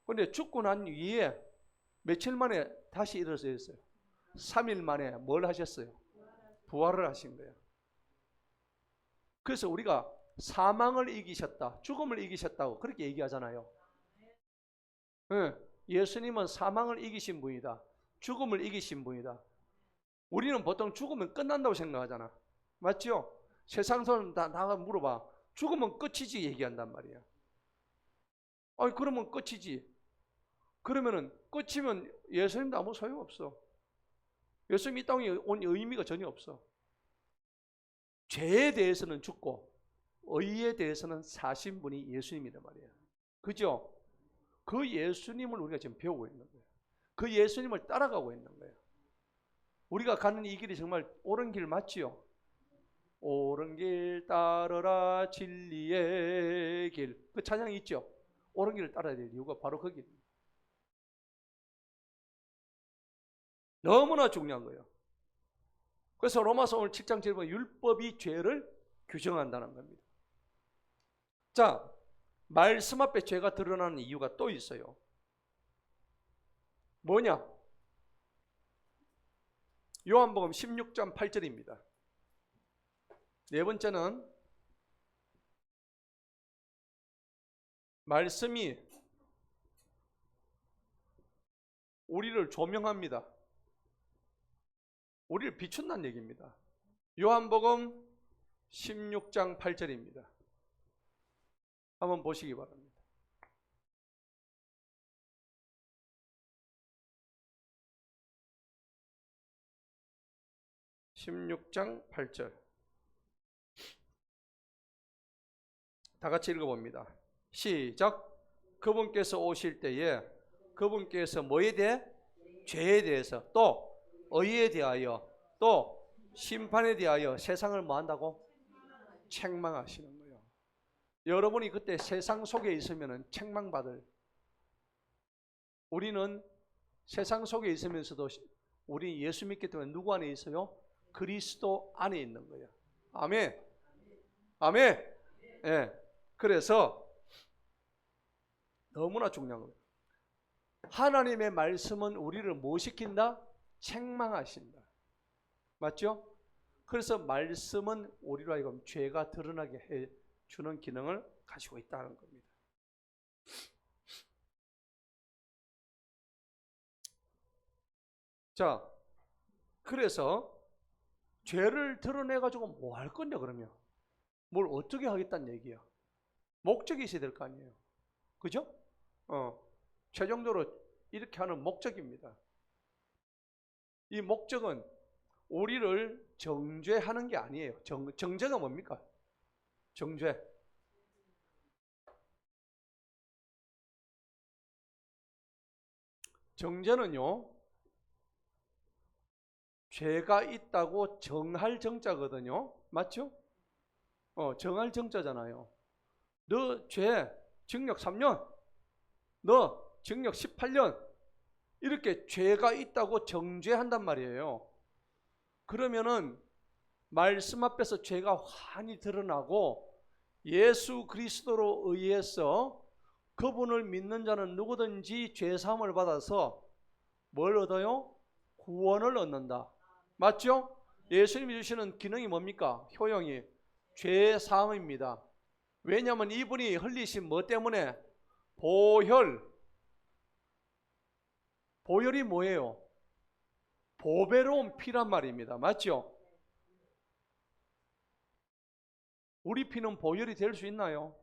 그런데 죽고 난 뒤에 며칠 만에 다시 일어서셨어요. 3일 만에 뭘 하셨어요? 부활을 하신 거예요. 그래서 우리가 사망을 이기셨다, 죽음을 이기셨다고 그렇게 얘기하잖아요. 네, 예수님은 사망을 이기신 분이다, 죽음을 이기신 분이다. 우리는 보통 죽으면 끝난다고 생각하잖아. 맞죠? 세상 사람 다 물어봐. 죽으면 끝이지 얘기한단 말이야. 아니 그러면 끝이지. 그러면은 끝이면 예수님도 아무 소용없어. 예수님이 이 땅에 온 의미가 전혀 없어. 죄에 대해서는 죽고 의에 대해서는 사신 분이 예수님이란 말이야. 그죠? 그 예수님을 우리가 지금 배우고 있는 거예요. 그 예수님을 따라가고 있는 거예요. 우리가 가는 이 길이 정말 옳은 길 맞지요? 옳은 길 따르라 진리의 길. 그 찬양이 있죠? 옳은 길을 따라야 될 이유가 바로 거기입니다. 너무나 중요한 거예요. 그래서 로마서 오늘 7장 7번 율법이 죄를 규정한다는 겁니다. 자, 말씀 앞에 죄가 드러나는 이유가 또 있어요. 뭐냐? 요한복음 16장 8절입니다. 네 번째는 말씀이 우리를 조명합니다. 우리를 비춘다는 얘기입니다. 요한복음 16장 8절입니다. 한번 보시기 바랍니다. 16장 8절. 다 같이 읽어봅니다. 시작. 그분께서 오실 때에 그분께서 뭐에 대해? 죄에 대해서, 또 의에 대하여, 또 심판에 대하여 세상을 뭐 한다고? 책망하시는 거예요. 여러분이 그때 세상 속에 있으면 책망받을, 우리는 세상 속에 있으면서도 우리 예수 믿기 때문에 누구 안에 있어요? 그리스도 안에 있는 거예요. 아멘. 아멘. 예. 그래서 너무나 중요한 거예요. 하나님의 말씀은 우리를 뭐 시킨다? 책망하신다. 맞죠? 그래서 말씀은 우리로 하여금 죄가 드러나게 해주는 기능을 가지고 있다는 겁니다. 자, 그래서 죄를 드러내가지고 뭐 할 건데 그러면? 뭘 어떻게 하겠다는 얘기야? 목적이 있어야 될 거 아니에요. 그죠? 최종적으로 이렇게 하는 목적입니다. 이 목적은 우리를 정죄하는 게 아니에요. 정죄가 뭡니까? 정죄. 정죄는요, 죄가 있다고 정할 정자거든요. 맞죠? 정할 정자잖아요. 너 죄 징역 3년, 너 징역 18년, 이렇게 죄가 있다고 정죄한단 말이에요. 그러면은 말씀 앞에서 죄가 환히 드러나고 예수 그리스도로 의해서 그분을 믿는 자는 누구든지 죄 사함을 받아서 뭘 얻어요? 구원을 얻는다. 맞죠? 예수님이 주시는 기능이 뭡니까? 효용이 죄 사함입니다. 왜냐하면 이분이 흘리신 뭐 때문에? 보혈. 보혈이 뭐예요? 보배로운 피란 말입니다. 맞죠? 우리 피는 보혈이 될 수 있나요?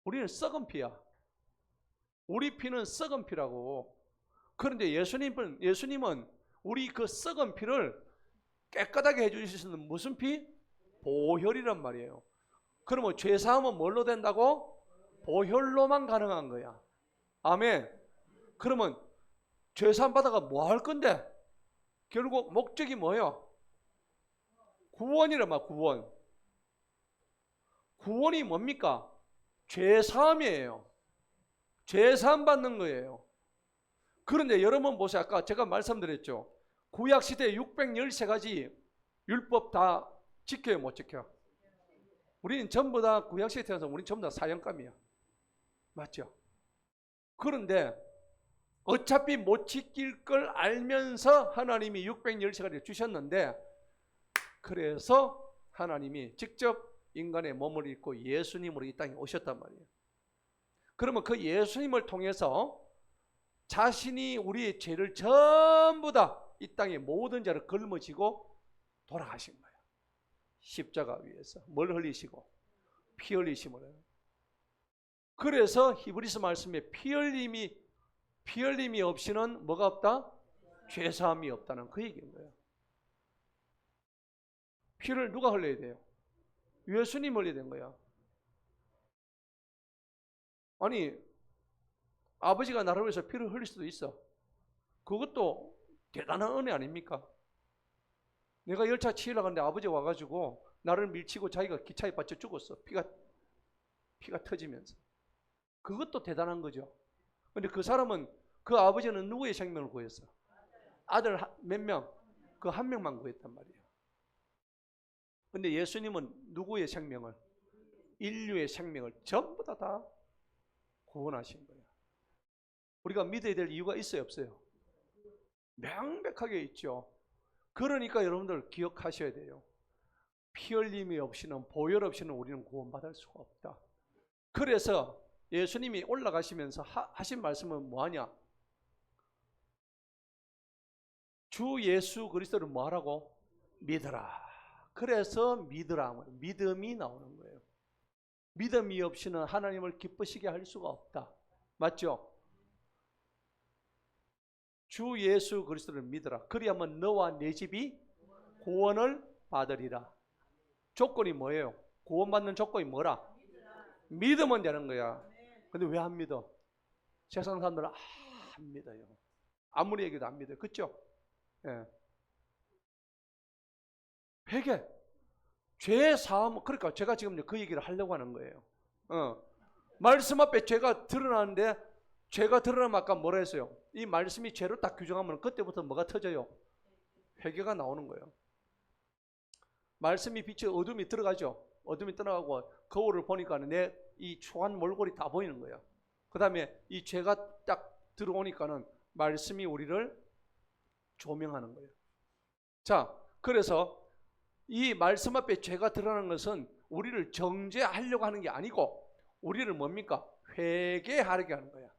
우리는 썩은 피야. 우리 피는 썩은 피라고. 그런데 예수님은 우리 그 썩은 피를 깨끗하게 해주실 수 있는 무슨 피? 보혈이란 말이에요. 그러면 죄사함은 뭘로 된다고? 보혈로만 가능한 거야. 아멘. 그러면 죄사함 받아가 뭐 할 건데? 결국 목적이 뭐예요? 구원이란 말, 구원. 구원이 뭡니까? 죄사함이에요. 죄사함 받는 거예요. 그런데 여러분 보세요. 아까 제가 말씀드렸죠. 구약시대 613가지 율법 다 지켜요, 못 지켜? 우리는 전부 다 구약시대 태어나서 우리는 전부 다 사형감이야. 맞죠? 그런데 어차피 못 지킬 걸 알면서 하나님이 613가지를 주셨는데, 그래서 하나님이 직접 인간의 몸을 입고 예수님으로 이 땅에 오셨단 말이에요. 그러면 그 예수님을 통해서 자신이 우리의 죄를 전부 다 이 땅의 모든 죄를 걸머지고 돌아가신 거예요. 십자가 위에서 뭘 흘리시고? 피 흘리심을 해요. 그래서 히브리서 말씀에 피 흘림이 없이는 뭐가 없다? 죄사함이 없다는 그 얘기인 거예요. 피를 누가 흘려야 돼요? 예수님 흘려야 되는 거야. 아니, 아버지가 나를 위해서 피를 흘릴 수도 있어. 그것도 대단한 은혜 아닙니까? 내가 열차 치려고 하는데 아버지 와가지고 나를 밀치고 자기가 기차에 받쳐 죽었어. 피가 터지면서. 그것도 대단한 거죠. 근데 그 사람은, 그 아버지는 누구의 생명을 구했어? 아들 몇 명? 그 한 명만 구했단 말이에요. 근데 예수님은 누구의 생명을? 인류의 생명을 전부 다 구원하신 거예요. 우리가 믿어야 될 이유가 있어요, 없어요? 명백하게 있죠. 그러니까 여러분들 기억하셔야 돼요. 피 흘림이 없이는, 보혈 없이는 우리는 구원받을 수가 없다. 그래서 예수님이 올라가시면서 하신 말씀은 뭐하냐? 주 예수 그리스도를 뭐하라고? 믿어라. 그래서 믿으라. 믿음이 나오는 거예요. 믿음이 없이는 하나님을 기쁘시게 할 수가 없다. 맞죠? 주 예수 그리스도를 믿어라. 그리하면 너와 내 집이 구원을 받으리라. 조건이 뭐예요? 구원받는 조건이 뭐라? 믿으면 되는 거야. 근데 왜 안 믿어? 세상 사람들은 안 믿어요. 아무리 얘기도 안 믿어요. 그렇죠? 예. 회개, 죄 사함. 그러니까 제가 지금 그 얘기를 하려고 하는 거예요. 말씀 앞에 죄가 드러나는데, 죄가 드러나면 아까 뭐라 했어요? 이 말씀이 죄로 딱 규정하면 그때부터 뭐가 터져요? 회개가 나오는 거예요. 말씀이 빛에 어둠이 들어가죠. 어둠이 떠나가고 거울을 보니까 내 이 초한 몰골이 다 보이는 거예요. 그 다음에 이 죄가 딱 들어오니까는 말씀이 우리를 조명하는 거예요. 자, 그래서 이 말씀 앞에 죄가 드러나는 것은 우리를 정죄하려고 하는 게 아니고 우리를 뭡니까? 회개하게 하는 거야.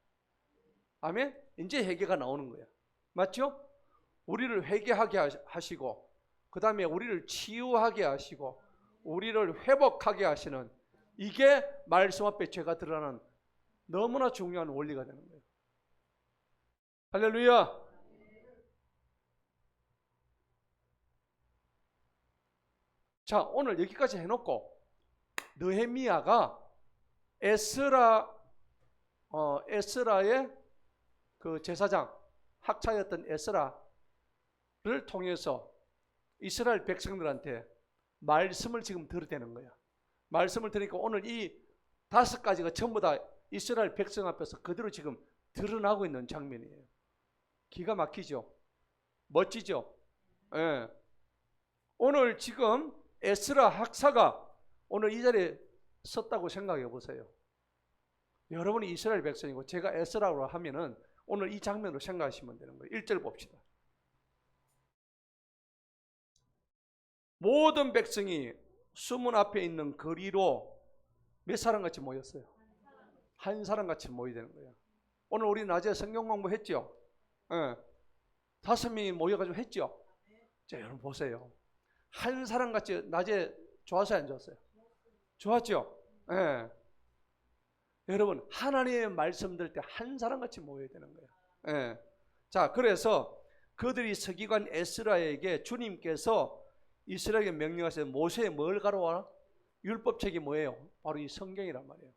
아멘? 이제 회개가 나오는 거야. 맞죠? 우리를 회개하게 하시고, 그 다음에 우리를 치유하게 하시고, 우리를 회복하게 하시는, 이게 말씀 앞에 죄가 드러나는 너무나 중요한 원리가 되는 거예요. 할렐루야. 자, 오늘 여기까지 해놓고 느헤미야가 에스라의 그 제사장 학차였던 에스라를 통해서 이스라엘 백성들한테 말씀을 지금 들으되는 거야. 말씀을 들으니까 오늘 이 5가지가 전부 다 이스라엘 백성 앞에서 그대로 지금 드러나고 있는 장면이에요. 기가 막히죠? 멋지죠? 예. 오늘 지금 에스라 학사가 오늘 이 자리에 섰다고 생각해 보세요. 여러분이 이스라엘 백성이고 제가 에스라로 하면은 오늘 이 장면으로 생각하시면 되는 거예요. 1절 봅시다. 모든 백성이 수문 앞에 있는 거리로 몇 사람 같이 모였어요? 한 사람 같이 모여야 되는 거예요. 오늘 우리 낮에 성경 공부했죠? 예. 5명이 모여가지고 했죠? 자, 여러분 보세요. 한 사람 같이 낮에 좋았어요, 안 좋았어요? 좋았죠? 예. 여러분, 하나님의 말씀 들을 때 한 사람 같이 모여야 되는 거예요. 예. 자, 그래서 그들이 서기관 에스라에게 주님께서 이스라엘에게 명령하셔서 모세에 뭘 가져와라? 율법책이 뭐예요? 바로 이 성경이란 말이에요.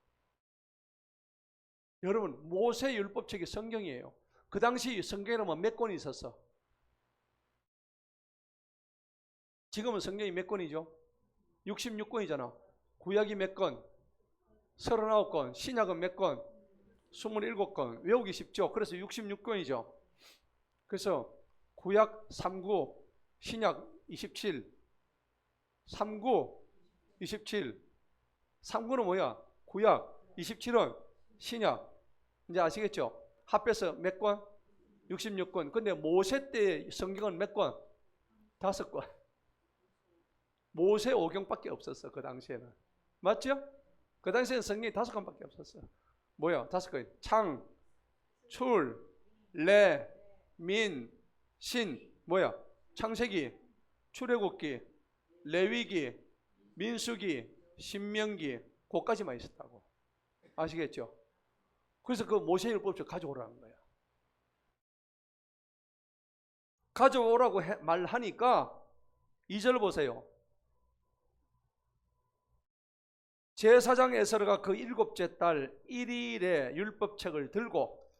여러분, 모세 율법책이 성경이에요. 그 당시 성경에는 몇 권이 있었어? 지금은 성경이 몇 권이죠? 66권이잖아. 구약이 몇 권? 39권. 신약은 몇 권? 27권. 외우기 쉽죠? 그래서 66권이죠. 그래서 구약 39, 신약 27, 39, 27. 39는 뭐야? 구약, 27은 신약. 이제 아시겠죠? 합해서 몇 권? 66권. 근데 모세 때 성경은 몇 권? 5권. 모세 오경밖에 없었어, 그 당시에는. 맞죠? 그 당시에는 성경이 5권밖에 없었어. 뭐야? 5권. 창, 출, 레, 민, 신. 뭐야? 창세기, 출애굽기, 레위기, 민수기, 신명기. 그까지만 있었다고. 아시겠죠? 그래서 그 모세율법을 가져오라는 거야. 가져오라고 말하니까 2절 보세요. 제사장 에스라가 그 7째 달 1일에 율법책을 들고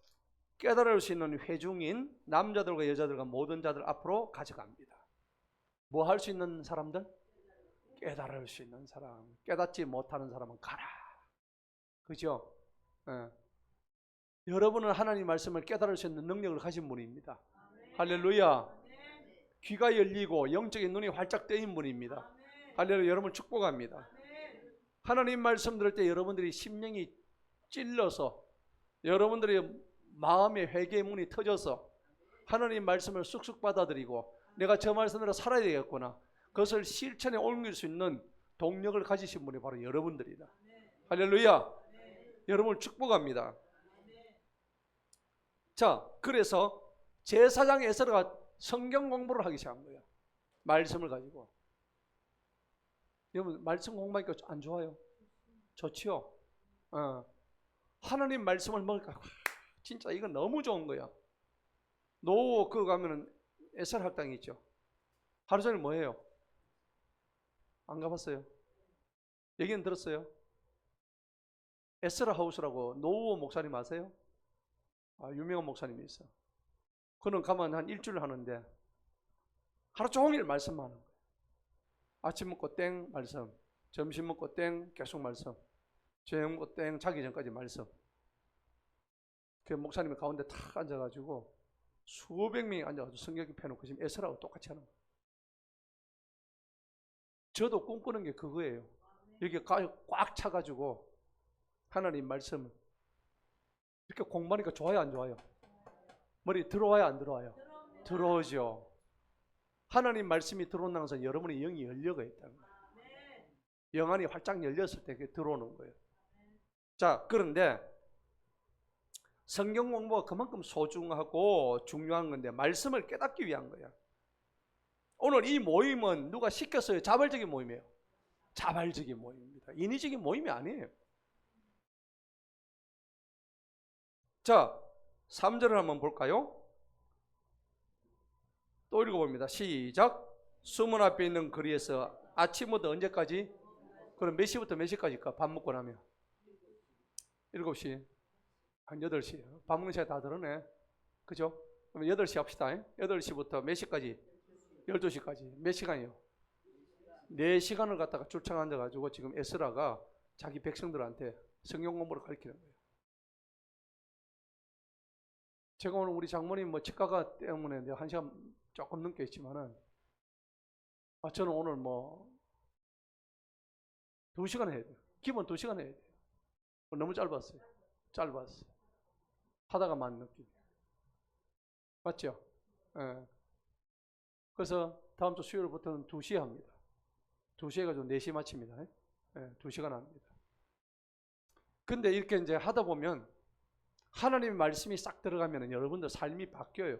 깨달을 수 있는 회중인 남자들과 여자들과 모든 자들 앞으로 가져갑니다. 뭐 할 수 있는 사람들? 깨달을 수 있는 사람. 깨닫지 못하는 사람은 가라. 그죠? 예. 여러분은 하나님 말씀을 깨달을 수 있는 능력을 가진 분입니다. 할렐루야. 귀가 열리고 영적인 눈이 활짝 뜨인 분입니다. 할렐루야. 여러분 축복합니다. 하나님 말씀 들을 때 여러분들이 심령이 찔러서 여러분들의 마음의 회개의 문이 터져서 하나님 말씀을 쑥쑥 받아들이고 내가 저 말씀대로 살아야 되겠구나, 그것을 실천에 옮길 수 있는 동력을 가지신 분이 바로 여러분들이다. 할렐루야. 여러분을 축복합니다. 자, 그래서 제사장 에스라가 성경 공부를 하기 시작한 거예요. 말씀을 가지고. 여러분 말씀 공부하니까 안 좋아요? 좋지요? 하나님 말씀을 먹으니까 진짜 이건 너무 좋은 거야. 노 그거 가면은 에스라 학당이 있죠. 하루 종일 뭐 해요? 안 가봤어요? 얘기는 들었어요? 에스라 하우스라고 노우어 목사님 아세요? 유명한 목사님이 있어. 그는 가면 한 일주일 하는데 하루 종일 말씀만 하는 거예요. 아침 먹고 땡 말씀, 점심 먹고 땡 계속 말씀, 저녁 먹고 땡 자기 전까지 말씀. 그 목사님이 가운데 탁 앉아가지고 수백 명이 앉아가지고 성경 펴놓고 지금 에스라하고 똑같이 하는 거예요. 저도 꿈꾸는 게 그거예요. 여기 꽉 차가지고 하나님 말씀을 이렇게 공부하니까 좋아요, 안 좋아요? 머리 들어와요, 안 들어와요? 들어오죠. 하나님 말씀이 들어온다는 것은 여러분의 영이 열려가 있다는 거예요. 영안이 활짝 열렸을 때 그게 들어오는 거예요. 자, 그런데 성경 공부가 그만큼 소중하고 중요한 건데 말씀을 깨닫기 위한 거예요. 오늘 이 모임은 누가 시켰어요? 자발적인 모임이에요. 자발적인 모임입니다. 인위적인 모임이 아니에요. 자, 3절을 한번 볼까요? 또 읽어봅니다. 시작. 수문 앞에 있는 거리에서 아침부터 언제까지? 그럼 몇 시부터 몇 시까지일까? 밥 먹고 나면 7시, 한 8시. 밥 먹는 시간 다 들었네. 그죠? 그럼 8시 합시다. 8시부터 몇 시까지? 12시까지. 몇 시간이요? 4시간을 갖다가 출장 앉아가지고 지금 에스라가 자기 백성들한테 성경 공부를 가르치는 거예요. 제가 오늘 우리 장모님 뭐 치과가 때문에 1시간 조금 넘게 있지만은 저는 오늘 뭐 2시간 해야 돼요. 기본 2시간 해야 돼요. 너무 짧았어요. 하다가 만 느낌. 맞죠? 예. 그래서 다음 주 수요일부터는 2시에 합니다. 2시에 가지고 4시 마칩니다. 예, 2시간 합니다. 근데 이렇게 이제 하다 보면 하나님의 말씀이 싹 들어가면 여러분들 삶이 바뀌어요.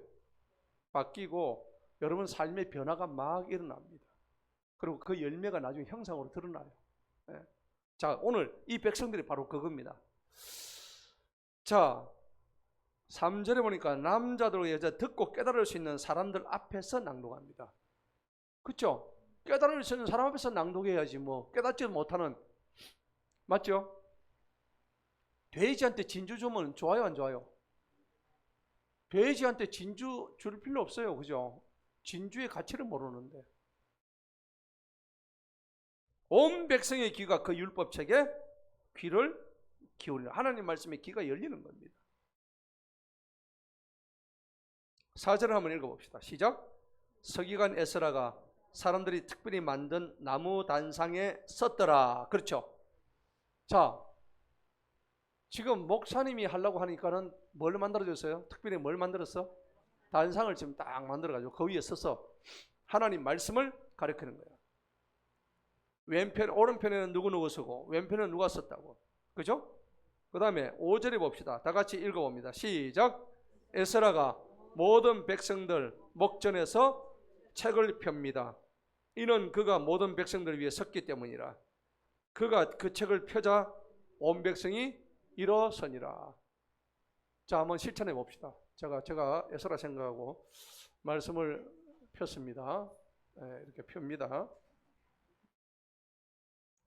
바뀌고 여러분 삶의 변화가 막 일어납니다. 그리고 그 열매가 나중에 형상으로 드러나요. 예. 자, 오늘 이 백성들이 바로 그겁니다. 자, 3절에 보니까 남자들과 여자 듣고 깨달을 수 있는 사람들 앞에서 낭독합니다. 그렇죠? 깨달을 수 있는 사람 앞에서 낭독해야지 뭐 깨닫지 못하는. 맞죠? 돼지한테 진주 주면 좋아요, 안 좋아요? 돼지한테 진주 줄 필요 없어요. 그죠? 진주의 가치를 모르는데. 온 백성의 귀가 그 율법책에 귀를 기울이는, 하나님 말씀에 귀가 열리는 겁니다. 4절을 한번 읽어봅시다. 시작. 서기관 에스라가 사람들이 특별히 만든 나무 단상에 섰더라. 그렇죠? 자, 지금 목사님이 하려고 하니까는 뭘 만들어줬어요? 특별히 뭘 만들었어? 단상을 지금 딱 만들어가지고 그 위에 서서 하나님 말씀을 가르치는 거예요. 왼편, 오른편에는 누구 서고 왼편에는 누가 썼다고. 그죠? 그 다음에 5절에 봅시다. 다 같이 읽어봅니다. 시작. 에스라가 모든 백성들 목전에서 책을 펴니다. 이는 그가 모든 백성들을 위해 섰기 때문이라. 그가 그 책을 펴자 온 백성이 일어서니라. 자, 한번 실천해 봅시다. 제가 에스라 생각하고 말씀을 폈습니다. 네, 이렇게 펴니다.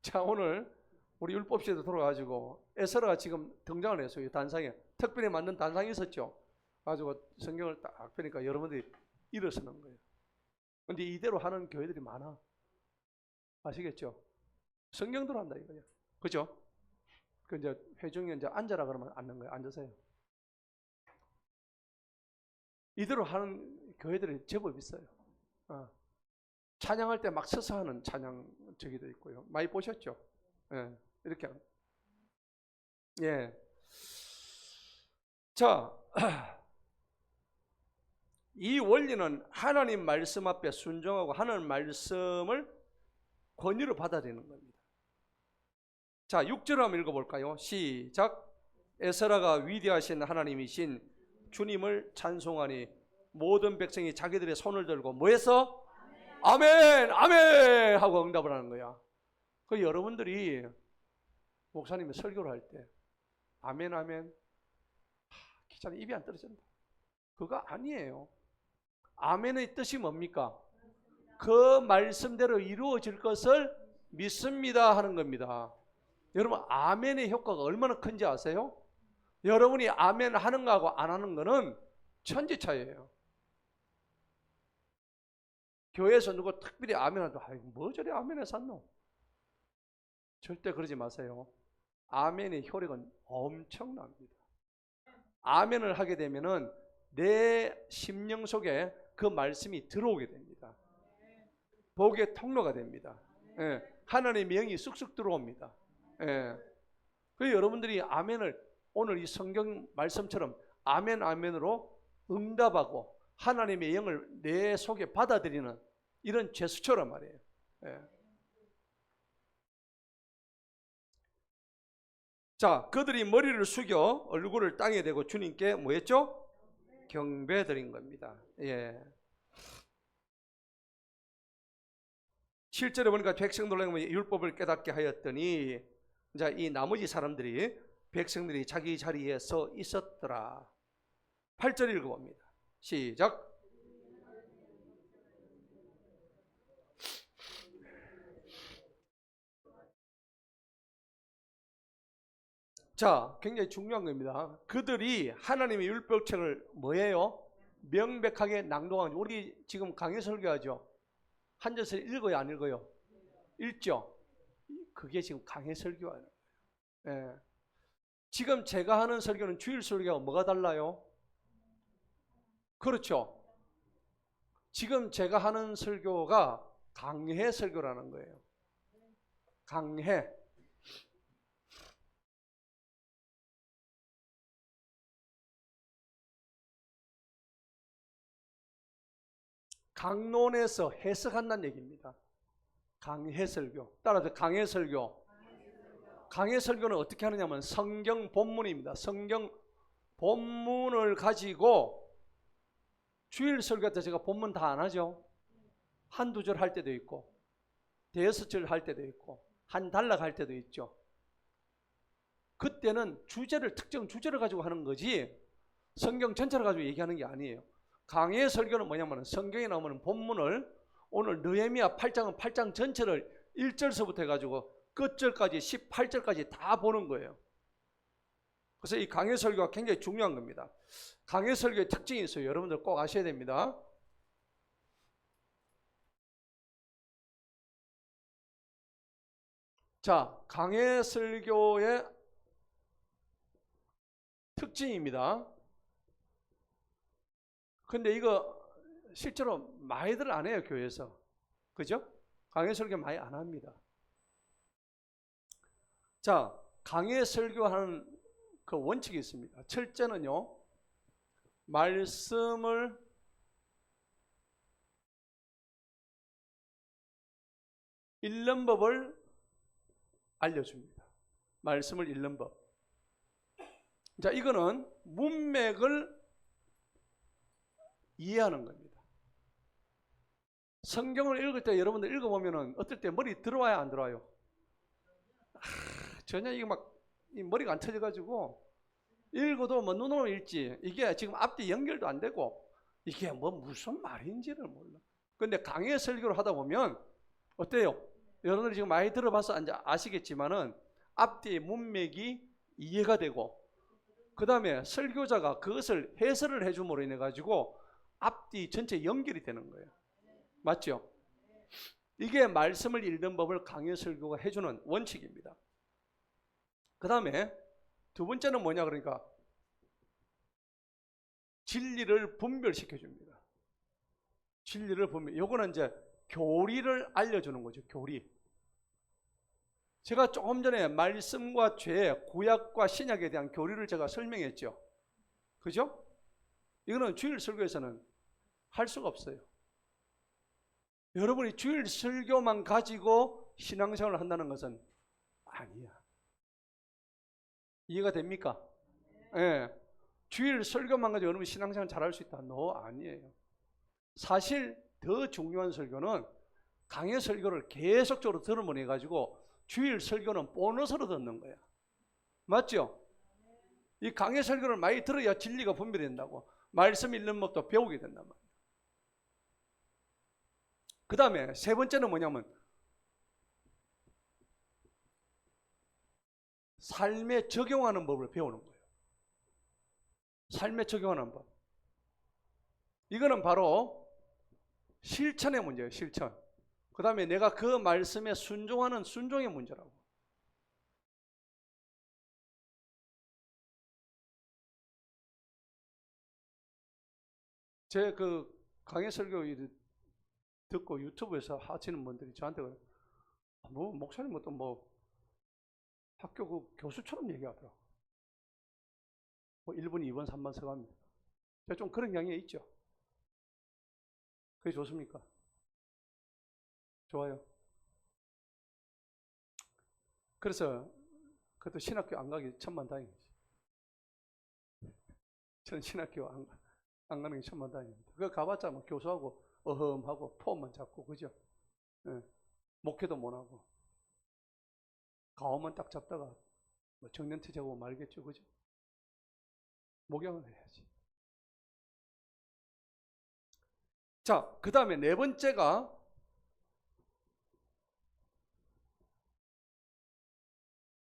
자, 오늘 우리 율법시에도 돌아가지고 에스라가 지금 등장을 했어요. 이 단상에 특별히 만든 단상이 있었죠. 가지고 성경을 딱 펴니까 여러분들이 일어서는 거예요. 근데 이대로 하는 교회들이 많아. 아시겠죠? 성경대로 한다 이거야. 그죠? 그 이제 회중이 이제 앉아라 그러면 앉는 거예요. 앉으세요. 이대로 하는 교회들이 제법 있어요. 찬양할 때 막 서서 하는 찬양 저기도 있고요. 많이 보셨죠? 예, 이렇게. 예. 자, 이 원리는 하나님 말씀 앞에 순종하고 하나님 말씀을 권위로 받아들이는 겁니다. 자, 6절 한번 읽어볼까요? 시작. 에스라가 위대하신 하나님이신 주님을 찬송하니 모든 백성이 자기들의 손을 들고 뭐해서? 아멘, 아멘 하고 응답을 하는 거야. 그 여러분들이 목사님이 설교를 할 때 아멘, 아멘, 기자는 입이 안 떨어진다. 그거 아니에요. 아멘의 뜻이 뭡니까? 그 말씀대로 이루어질 것을 믿습니다 하는 겁니다. 여러분, 아멘의 효과가 얼마나 큰지 아세요? 여러분이 아멘 하는 거하고 안 하는 거는 천지 차이예요. 교회에서 누가 특별히 아멘 하도 뭐 저리 아멘에 샀노? 절대 그러지 마세요. 아멘의 효력은 엄청납니다. 아멘을 하게 되면은 내 심령 속에 그 말씀이 들어오게 됩니다. 복의 통로가 됩니다. 예, 하나님의 영이 쑥쑥 들어옵니다. 예. 그래서 여러분들이 아멘을 오늘 이 성경 말씀처럼 아멘 아멘으로 응답하고 하나님의 영을 내 속에 받아들이는 이런 죄수처럼 말이에요. 예. 자, 그들이 머리를 숙여 얼굴을 땅에 대고 주님께 뭐 했죠? 경배 드린 겁니다. 예. 7절에 보니까 백성들로 율법을 깨닫게 하였더니 이제 이 나머지 사람들이 백성들이 자기 자리에 서 있었더라. 8절 읽어봅니다. 시작. 자, 굉장히 중요한 겁니다. 그들이 하나님의 율법책을 뭐예요? 명백하게 낭독하는. 우리 지금 강의 설교하죠. 한 절씩 읽어요, 안 읽어요? 읽죠. 그게 지금 강의 설교예요. 예. 지금 제가 하는 설교는 주일 설교하고 뭐가 달라요? 그렇죠. 지금 제가 하는 설교가 강해 설교라는 거예요. 강해. 강론에서 해석한다는 얘기입니다. 강해 설교. 따라서 강해 설교. 강해 설교는 어떻게 하느냐면 성경 본문입니다. 성경 본문을 가지고 주일 설교 때 제가 본문 다 안 하죠. 한두 절 할 때도 있고 대여섯 절 할 때도 있고 한 단락 할 때도 있죠. 그때는 주제를 특정 주제를 가지고 하는 거지 성경 전체를 가지고 얘기하는 게 아니에요. 강해 설교는 뭐냐면 성경에 나오는 본문을 오늘 느헤미야 8장은 8장 전체를 1절서부터 해가지고 끝절까지 18절까지 다 보는 거예요. 그래서 이 강해 설교가 굉장히 중요한 겁니다. 강해 설교의 특징이 있어요. 여러분들 꼭 아셔야 됩니다. 자, 강해 설교의 특징입니다. 근데 이거 실제로 많이들 안 해요, 교회에서. 그죠? 강해 설교 많이 안 합니다. 자, 강해 설교하는 그 원칙이 있습니다. 첫째는요, 말씀을 읽는 법을 알려줍니다. 말씀을 읽는 법. 자, 이거는 문맥을 이해하는 겁니다. 성경을 읽을 때 여러분들 읽어보면은 어떨 때 머리 들어와야 안 들어와요? 전혀 이게 막 머리가 안 터져가지고 읽어도 뭐 눈으로 읽지 이게 지금 앞뒤 연결도 안 되고 이게 뭐 무슨 말인지를 몰라. 근데 강해 설교를 하다 보면 어때요? 여러분들이 지금 많이 들어봐서 아시겠지만은 앞뒤 문맥이 이해가 되고 그 다음에 설교자가 그것을 해설을 해줌으로 인해 가지고 앞뒤 전체 연결이 되는 거예요. 맞죠? 이게 말씀을 읽는 법을 강해 설교가 해주는 원칙입니다. 그 다음에 두 번째는 뭐냐 그러니까 진리를 분별시켜 줍니다. 진리를 보면 요거는 이제 교리를 알려주는 거죠. 교리. 제가 조금 전에 말씀과 죄, 구약과 신약에 대한 교리를 제가 설명했죠. 그죠? 이거는 주일 설교에서는 할 수가 없어요. 여러분이 주일 설교만 가지고 신앙생활을 한다는 것은 아니야. 이해가 됩니까? 예. 주일 설교만 가지고 여러분 신앙생활 잘할 수 있다? 아니에요. 사실 더 중요한 설교는 강해 설교를 계속적으로 들으면 해가지고 주일 설교는 보너스로 듣는 거야. 맞죠? 이 강해 설교를 많이 들어야 진리가 분별된다고. 말씀 읽는 법도 배우게 된단 말이에요. 그 다음에 세 번째는 뭐냐면 삶에 적용하는 법을 배우는 거예요. 삶에 적용하는 법. 이거는 바로 실천의 문제예요. 실천. 그 다음에 내가 그 말씀에 순종하는 순종의 문제라고. 제 그 강의 설교 듣고 유튜브에서 하시는 분들이 저한테 그래요. 뭐 목사님 어떤 뭐 학교 그 교수처럼 얘기하더라고. 뭐 1번, 2번, 3번 써갑니다. 제가 좀 그런 경향이 있죠. 그게 좋습니까? 좋아요. 그래서 그것도 신학교 안 가기 천만다행이지. 저는 신학교 안 가는 게 천만다행입니다. 그거 가봤자 뭐 교수하고 어험하고 폼만 잡고 그죠? 예. 목회도 못하고 가오만 딱 잡다가 뭐 정년퇴직하고 말겠죠, 그죠? 목양을 해야지. 자, 그 다음에 네 번째가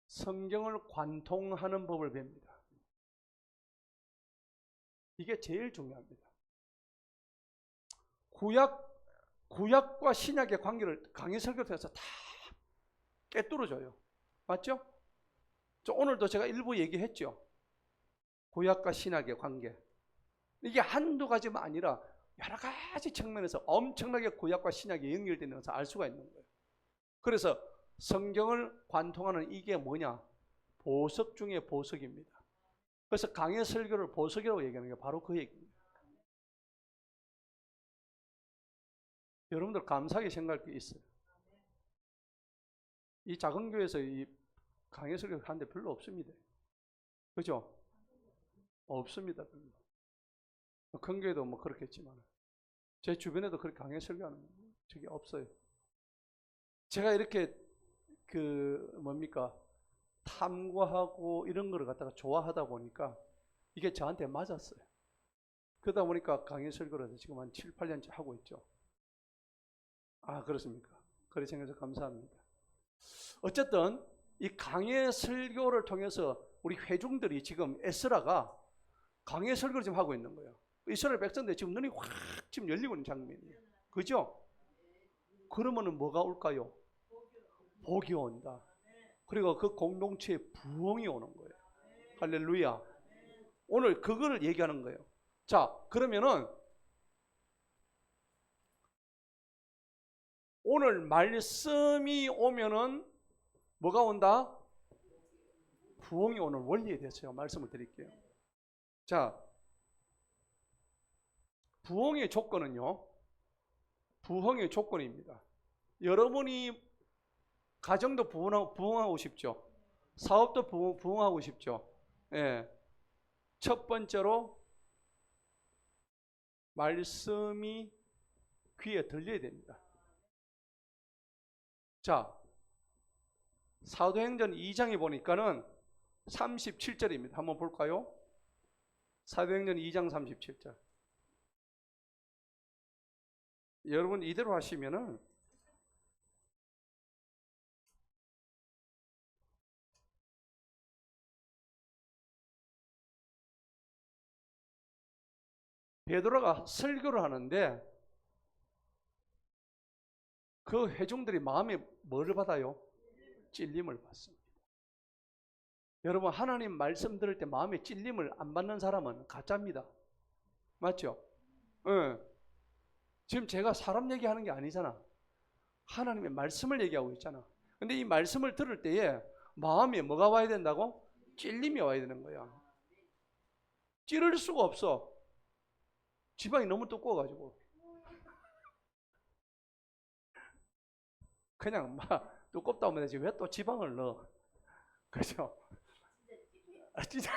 성경을 관통하는 법을 배웁니다. 이게 제일 중요합니다. 구약과 신약의 관계를 강의 설교 통해서 다 깨뚫어줘요. 맞죠? 오늘도 제가 일부 얘기했죠. 구약과 신약의 관계. 이게 한두 가지만 아니라 여러 가지 측면에서 엄청나게 구약과 신약이 연결되는 것을 알 수가 있는 거예요. 그래서 성경을 관통하는 이게 뭐냐? 보석 중에 보석입니다. 그래서 강의 설교를 보석이라고 얘기하는 게 바로 그 얘기입니다. 여러분들 감사하게 생각할 게 있어요. 이 작은 교회에서 이 강의 설교 하는데 별로 없습니다. 그죠? 없습니다. 별로. 큰 교회도 뭐 그렇겠지만 제 주변에도 그렇게 강의 설교하는 적이 없어요. 제가 이렇게 탐구하고 이런 거를 갖다가 좋아하다 보니까 이게 저한테 맞았어요. 그러다 보니까 강의 설교를 지금 한 7, 8년째 하고 있죠. 아, 그렇습니까? 그래 생각해서 감사합니다. 어쨌든 이 강의 설교를 통해서 우리 회중들이 지금 에스라가 강의 설교를 지금 하고 있는 거예요. 이스라엘 백성들 지금 눈이 확 지금 열리고 있는 장면이에요. 그죠? 그러면은 뭐가 올까요? 복이 온다. 그리고 그 공동체에 부흥이 오는 거예요. 할렐루야. 오늘 그거를 얘기하는 거예요. 자, 그러면은 오늘 말씀이 오면은 뭐가 온다? 부흥이 오는 원리에 대해서 제가 말씀을 드릴게요. 자, 부흥의 조건은요. 부흥의 조건입니다. 여러분이 가정도 부흥하고 싶죠. 사업도 부흥하고 싶죠. 예. 첫 번째로 말씀이 귀에 들려야 됩니다. 자, 사도행전 2장에 보니까는 37절입니다. 한번 볼까요? 사도행전 2장 37절. 여러분 이대로 하시면은 베드로가 설교를 하는데 그 회중들이 마음에 뭐를 받아요? 찔림을 받습니다. 여러분 하나님 말씀 들을 때 마음에 찔림을 안 받는 사람은 가짜입니다. 맞죠? 네. 지금 제가 사람 얘기하는 게 아니잖아. 하나님의 말씀을 얘기하고 있잖아. 근데 이 말씀을 들을 때에 마음에 뭐가 와야 된다고? 찔림이 와야 되는 거야. 찌를 수가 없어. 지방이 너무 두꺼워가지고. 그냥 막 두껍다 하면 되지. 왜 또 지방을 넣어? 그죠? 아, 진짜.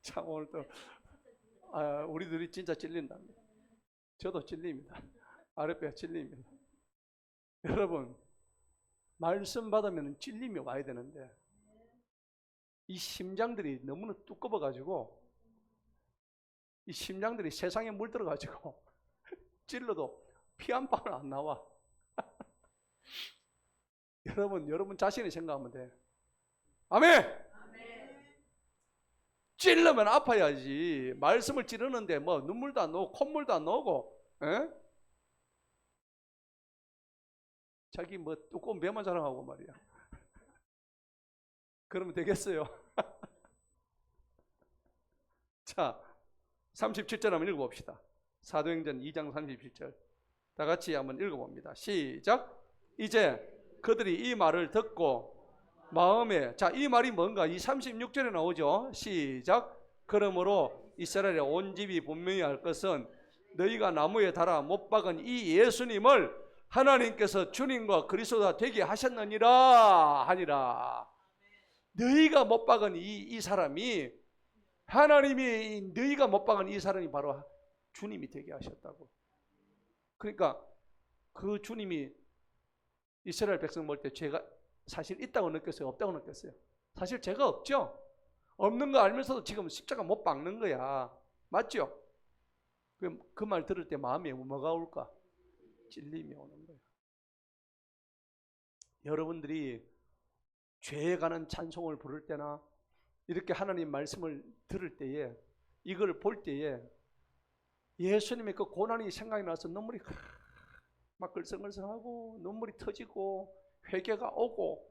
참, 오늘 또, 우리들이 진짜 찔린답니다. 저도 찔립니다. 아랫배가 찔립니다. 여러분, 말씀 받으면 찔림이 와야 되는데, 이 심장들이 너무나 두꺼워가지고, 이 심장들이 세상에 물들어가지고, 찔러도 피 한 방울 안 나와. 여러분 자신이 생각하면 돼. 아멘! 찔르면 아파야지. 말씀을 찌르는데 뭐 눈물도 안 나오고 콧물도 안 나오고, 에? 자기 뭐 두꺼운 배만 자랑하고 말이야. 그러면 되겠어요? 자, 37절 한번 읽어봅시다. 사도행전 2장 37절. 다 같이 한번 읽어봅니다. 시작. 이제 그들이 이 말을 듣고 마음에, 자, 이 말이 뭔가? 이 36절에 나오죠. 시작. 그러므로 이스라엘의 온 집이 분명히 알 것은 너희가 나무에 달아 못 박은 이 예수님을 하나님께서 주님과 그리스도가 되게 하셨느니라 하니라. 너희가 못 박은 이 사람이, 하나님이 너희가 못 박은 이 사람이 바로 주님이 되게 하셨다고. 그러니까 그 주님이 이스라엘 백성 볼 때 죄가 사실 있다고 느꼈어요? 없다고 느꼈어요? 사실 죄가 없죠? 없는 거 알면서도 지금 십자가 못 박는 거야. 맞죠? 그 말 들을 때 마음에 뭐가 올까? 찔림이 오는 거예요. 여러분들이 죄에 관한 찬송을 부를 때나 이렇게 하나님 말씀을 들을 때에, 이걸 볼 때에 예수님의 그 고난이 생각이 나서 눈물이 막 글썽글썽하고 눈물이 터지고 회개가 오고,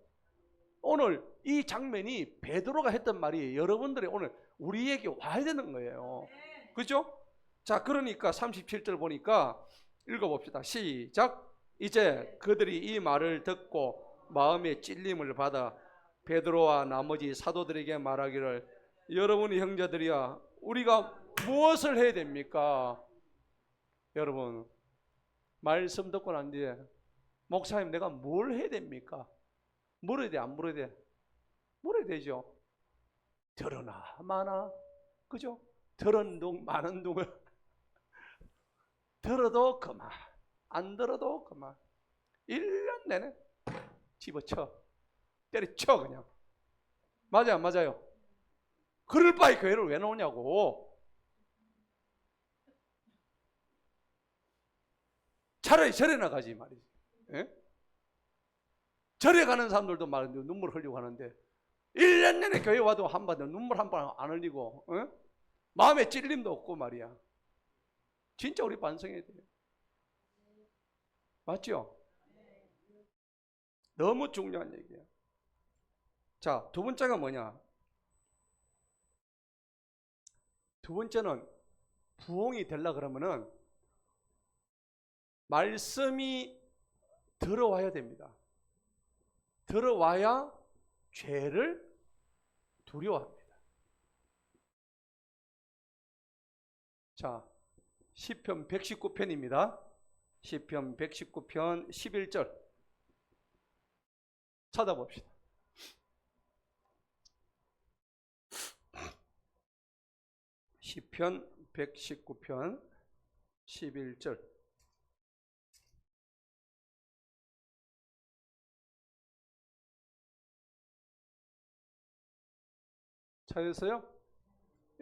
오늘 이 장면이 베드로가 했던 말이 여러분들이 오늘 우리에게 와야 되는 거예요. 그죠? 자, 그러니까 37절 보니까 읽어봅시다. 시작. 이제 그들이 이 말을 듣고 마음의 찔림을 받아 베드로와 나머지 사도들에게 말하기를, 여러분이 형제들이야, 우리가 무엇을 해야 됩니까? 여러분, 말씀 듣고 난 뒤에 목사님 내가 뭘 해야 됩니까? 물어야 돼, 안 물어야 돼? 물어야 되죠. 들으나 마나, 그죠? 들은 둥 마는 둥을 들어도 그만, 안 들어도 그만. 1년 내내 집어쳐, 때려쳐 그냥. 맞아요, 안 맞아요? 그럴 바에 교회를 왜 나오냐고. 차라리 절에 나가지 말이지. 예? 절에 가는 사람들도 말인데 눈물 흘리고 하는데 1년 내내 교회 와도 한 번 눈물 한 번 안 흘리고, 예? 마음에 찔림도 없고 말이야. 진짜 우리 반성해야 돼요. 맞죠? 너무 중요한 얘기예요. 자, 두 번째가 뭐냐? 두 번째는 부흥이 되려 그러면은 말씀이 들어와야 됩니다. 들어와야 죄를 두려워합니다. 자, 시편 119편입니다. 시편 119편 11절 찾아봅시다. 시편 119편 11절. 찾으셨어요?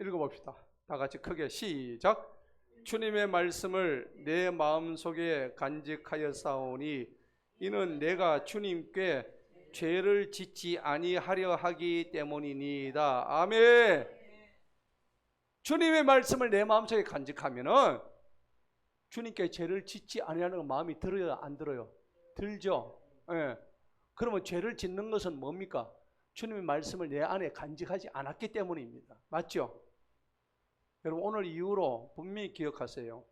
읽어봅시다. 다 같이 크게 시작. 주님의 말씀을 내 마음속에 간직하여 싸우니 이는 내가 주님께 죄를 짓지 아니하려 하기 때문이니이다. 아멘. 주님의 말씀을 내 마음속에 간직하면은 주님께 죄를 짓지 아니하는 마음이 들어요, 안 들어요? 들죠. 예. 그러면 죄를 짓는 것은 뭡니까? 주님의 말씀을 내 안에 간직하지 않았기 때문입니다. 맞죠? 여러분 오늘 이후로 분명히 기억하세요.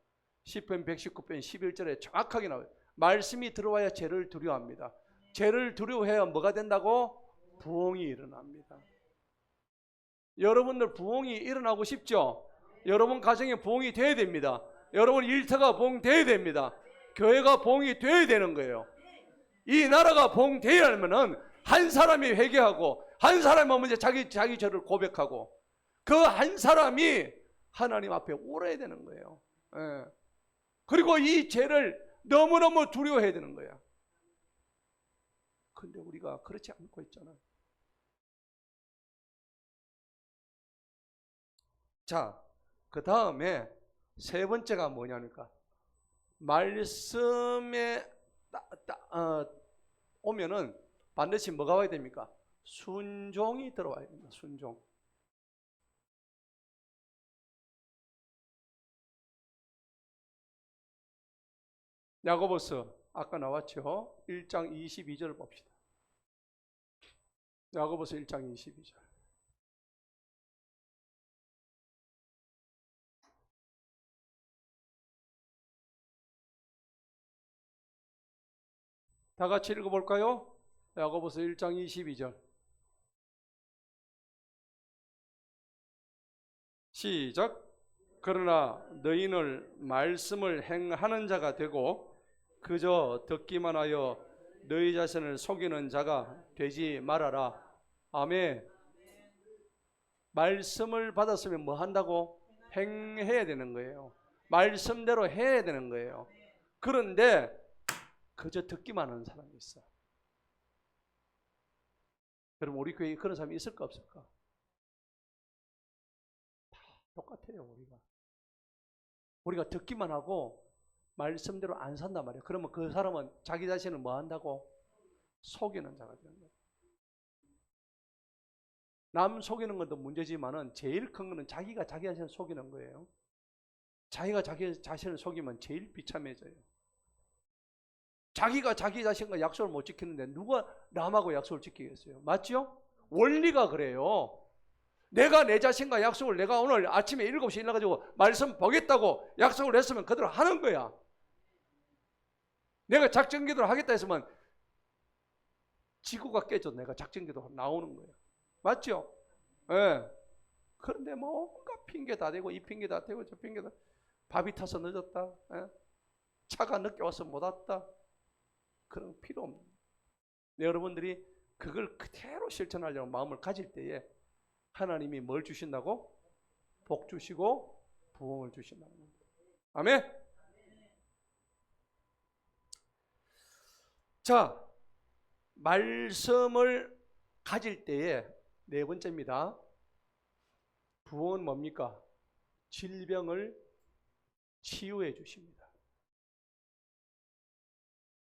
시편 119편 11절에 정확하게 나와요. 말씀이 들어와야 죄를 두려워합니다. 죄를 두려워해야 뭐가 된다고? 부흥이 일어납니다. 여러분들 부흥이 일어나고 싶죠? 여러분 가정에 부흥이 돼야 됩니다. 여러분 일터가 부흥돼야 됩니다. 교회가 부흥이 돼야 되는 거예요. 이 나라가 부흥돼야 하면은 한 사람이 회개하고 한 사람이 먼저 자기 죄를 고백하고 그 한 사람이 하나님 앞에 옳아야 되는 거예요. 예. 그리고 이 죄를 너무너무 두려워해야 되는 거야. 근데 우리가 그렇지 않고 있잖아요. 자, 그 다음에 세 번째가 뭐냐니까 말씀에 오면은 반드시 뭐가 와야 됩니까? 순종이 들어와야 됩니다. 순종. 야고보서 아까 나왔죠? 1장 22절 봅시다. 야고보서 1장 22절. 다 같이 읽어볼까요? 야고보서 1장 22절. 시작. 그러나 너희는 말씀을 행하는 자가 되고 그저 듣기만 하여 너희 자신을 속이는 자가 되지 말아라. 아멘. 말씀을 받았으면 뭐 한다고? 행해야 되는 거예요. 말씀대로 해야 되는 거예요. 그런데 그저 듣기만 하는 사람이 있어. 여러분 우리 교회에 그런 사람이 있을까 없을까? 다 똑같아요. 우리가 듣기만 하고 말씀대로 안 산단 말이에요. 그러면 그 사람은 자기 자신을 뭐 한다고? 속이는 자가 되는 거예요. 남 속이는 것도 문제지만은 제일 큰 거는 자기가 자기 자신을 속이는 거예요. 자기가 자기 자신을 속이면 제일 비참해져요. 자기가 자기 자신과 약속을 못 지키는데 누가 남하고 약속을 지키겠어요? 맞죠? 원리가 그래요. 내가 내 자신과 약속을 내가 오늘 아침에 7시에 일어나가지고 말씀 보겠다고 약속을 했으면 그대로 하는 거야. 내가 작전기도를 하겠다 했으면 지구가 깨져 내가 작전기도 나오는 거예요. 맞죠? 예. 그런데 뭐 온갖 핑계 다 대고 이 핑계 다 대고 저 핑계 다 밥이 타서 늦었다. 예? 차가 늦게 와서 못 왔다. 그런 필요 없는 거예요. 여러분들이 그걸 그대로 실천하려고 마음을 가질 때에 하나님이 뭘 주신다고? 복 주시고 부흥을 주신다는 겁니다. 아멘. 자, 말씀을 가질 때에 네 번째입니다. 부흥은 뭡니까? 질병을 치유해 주십니다.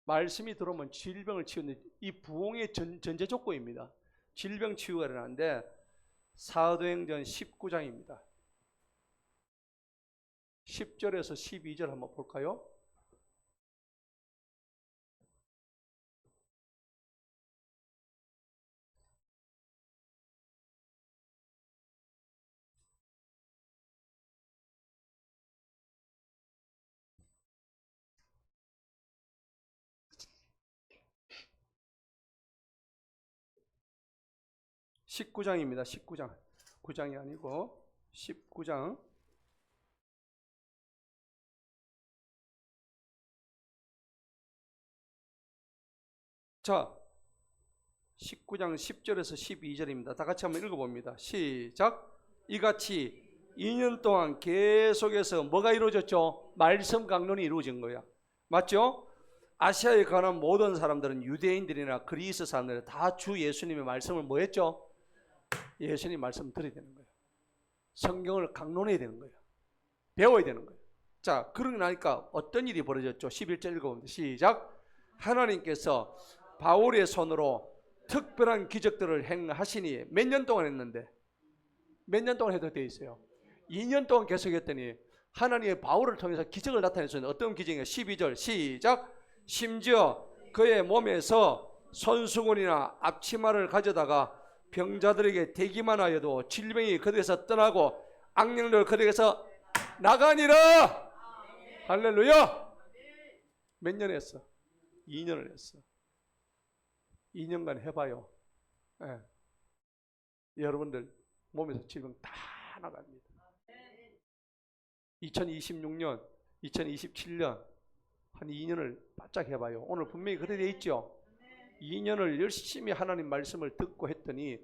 말씀이 들어오면 질병을 치유하는 이 부흥의 전제 조건입니다. 질병 치유가 일어나는데 사도행전 19장입니다. 10절에서 12절 한번 볼까요? (19장입니다) 19장 9장이 아니고 19장 자 19장 10절에서 12절입니다. 다 같이 한번 읽어봅니다. 시작. 이같이 2년 동안 계속해서 뭐가 이루어졌죠? 말씀 강론이 이루어진 거야. 맞죠? 아시아에 관한 모든 사람들은 유대인들이나 그리스 사람들은 다 주 예수님의 말씀을 뭐 했죠? 예수님 말씀 들어야 되는 거예요. 성경을 강론해야 되는 거예요. 배워야 되는 거예요. 자, 그러고 나니까 어떤 일이 벌어졌죠? 11절 읽어봅니다. 시작. 하나님께서 바울의 손으로 특별한 기적들을 행하시니 몇 년 동안 했는데? 몇 년 동안 해도 돼 있어요? 2년 동안 계속 했더니 하나님의 바울을 통해서 기적을 나타내셨는데 어떤 기적이에요? 12절 시작. 심지어 그의 몸에서 손수건이나 앞치마를 가져다가 병자들에게 대기만 하여도 질병이 그들에서 떠나고 악령들 그들에게서 나가니라. 할렐루야. 몇 년 했어? 2년을 했어. 2년간 해봐요. 예. 여러분들 몸에서 질병 다 나갑니다. 2026년, 2027년 한 2년을 바짝 해봐요. 오늘 분명히 그래 돼 있죠. 2년을 열심히 하나님 말씀을 듣고 했더니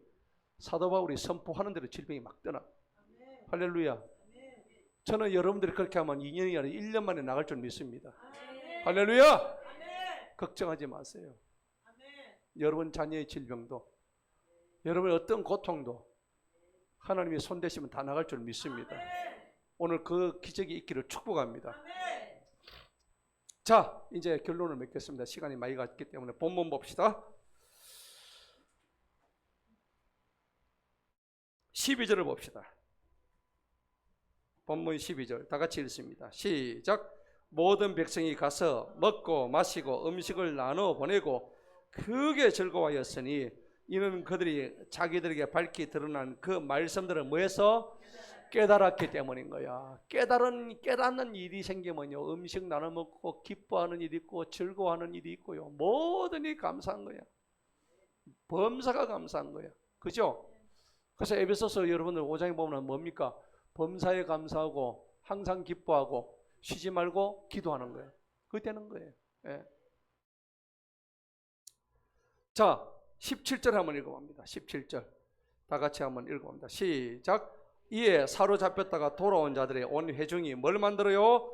사도 바울이 선포하는 대로 질병이 막 떠나. 할렐루야. 저는 여러분들이 그렇게 하면 2년이 아니라 1년 만에 나갈 줄 믿습니다. 할렐루야. 걱정하지 마세요. 여러분 자녀의 질병도, 여러분의 어떤 고통도 하나님이 손대시면 다 나갈 줄 믿습니다. 오늘 그 기적이 있기를 축복합니다. 자, 이제 결론을 맺겠습니다. 시간이 많이 갔기 때문에 본문 봅시다. 12절을 봅시다. 본문 12절 다 같이 읽습니다. 시작. 모든 백성이 가서 먹고 마시고 음식을 나눠 보내고 크게 즐거워하였으니 이는 그들이 자기들에게 밝히 드러난 그 말씀들을 뭐해서 깨달았기 때문인 거야. 깨닫는 일이 생기면요, 음식 나눠 먹고 기뻐하는 일이 있고 즐거워하는 일이 있고요, 모든 일이 감사한 거야. 범사가 감사한 거야. 그죠? 그래서 에베소서 여러분들 5장에 보면 뭡니까? 범사에 감사하고 항상 기뻐하고 쉬지 말고 기도하는 거예요. 그게 되는 거예요. 예. 자, 17절 한번 읽어봅니다. 17절 다 같이 한번 읽어봅니다. 시작. 이에 사로잡혔다가 돌아온 자들의 온 회중이 뭘 만들어요?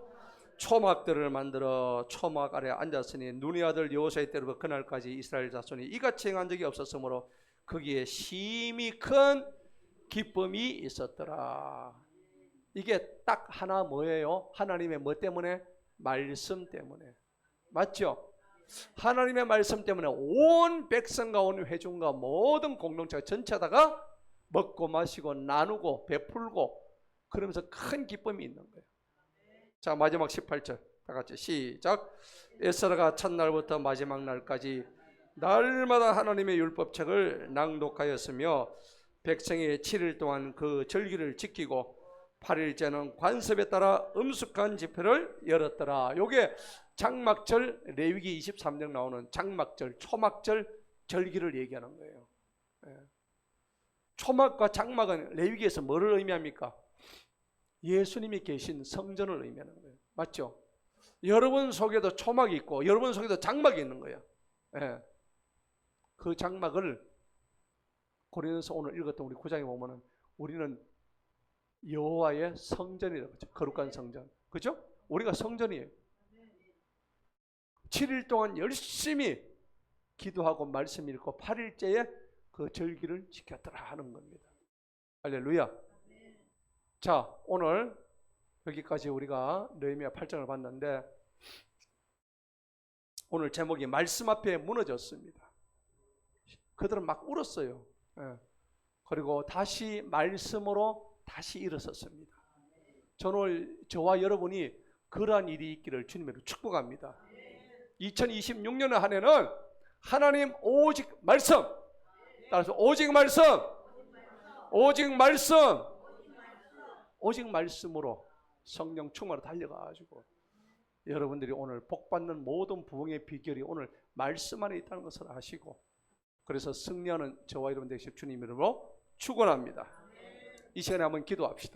초막들을 만들어 초막 아래 앉았으니 눈의 아들 여호수아의 때로부터 그날까지 이스라엘 자손이 이같이 행한 적이 없었으므로 거기에 심히 큰 기쁨이 있었더라. 이게 딱 하나 뭐예요? 하나님의 뭐 때문에? 말씀 때문에. 맞죠? 하나님의 말씀 때문에 온 백성과 온 회중과 모든 공동체가 전체다가 먹고 마시고 나누고 베풀고 그러면서 큰 기쁨이 있는 거예요. 자, 마지막 18절 다 같이 시작. 에스라가 첫날부터 마지막 날까지 날마다 하나님의 율법책을 낭독하였으며 백성이 7일 동안 그 절기를 지키고 8일째는 관습에 따라 음숙한 집회를 열었더라. 요게 장막절, 레위기 23장 나오는 장막절, 초막절 절기를 얘기하는 거예요. 예. 초막과 장막은 레위기에서 뭐를 의미합니까? 예수님이 계신 성전을 의미하는 거예요. 맞죠? 여러분 속에도 초막이 있고 여러분 속에도 장막이 있는 거예요. 예. 그 장막을 고린도서 오늘 읽었던 우리 9장에 보면은 우리는 여호와의 성전이라고 그러죠. 거룩한 성전. 그죠? 우리가 성전이에요. 7일 동안 열심히 기도하고 말씀 읽고 8일째에 그 절기를 지켰더라 하는 겁니다. 할렐루야. 자, 오늘 여기까지 우리가 느헤미야 8장을 봤는데 오늘 제목이 말씀 앞에 무너졌습니다. 그들은 막 울었어요. 예. 그리고 다시 말씀으로 다시 일어섰습니다. 저는 저와 여러분이 그러한 일이 있기를 주님으로 축복합니다. 2026년의 한 해는 하나님 오직 말씀, 따라서 오직 말씀, 오직 말씀, 오직 말씀으로 성령 충만으로 달려가지고 여러분들이 오늘 복받는 모든 부흥의 비결이 오늘 말씀 안에 있다는 것을 아시고 그래서 승리하는 저와 여러분 되시길 주님 이름으로 축원합니다. 이 시간에 한번 기도합시다.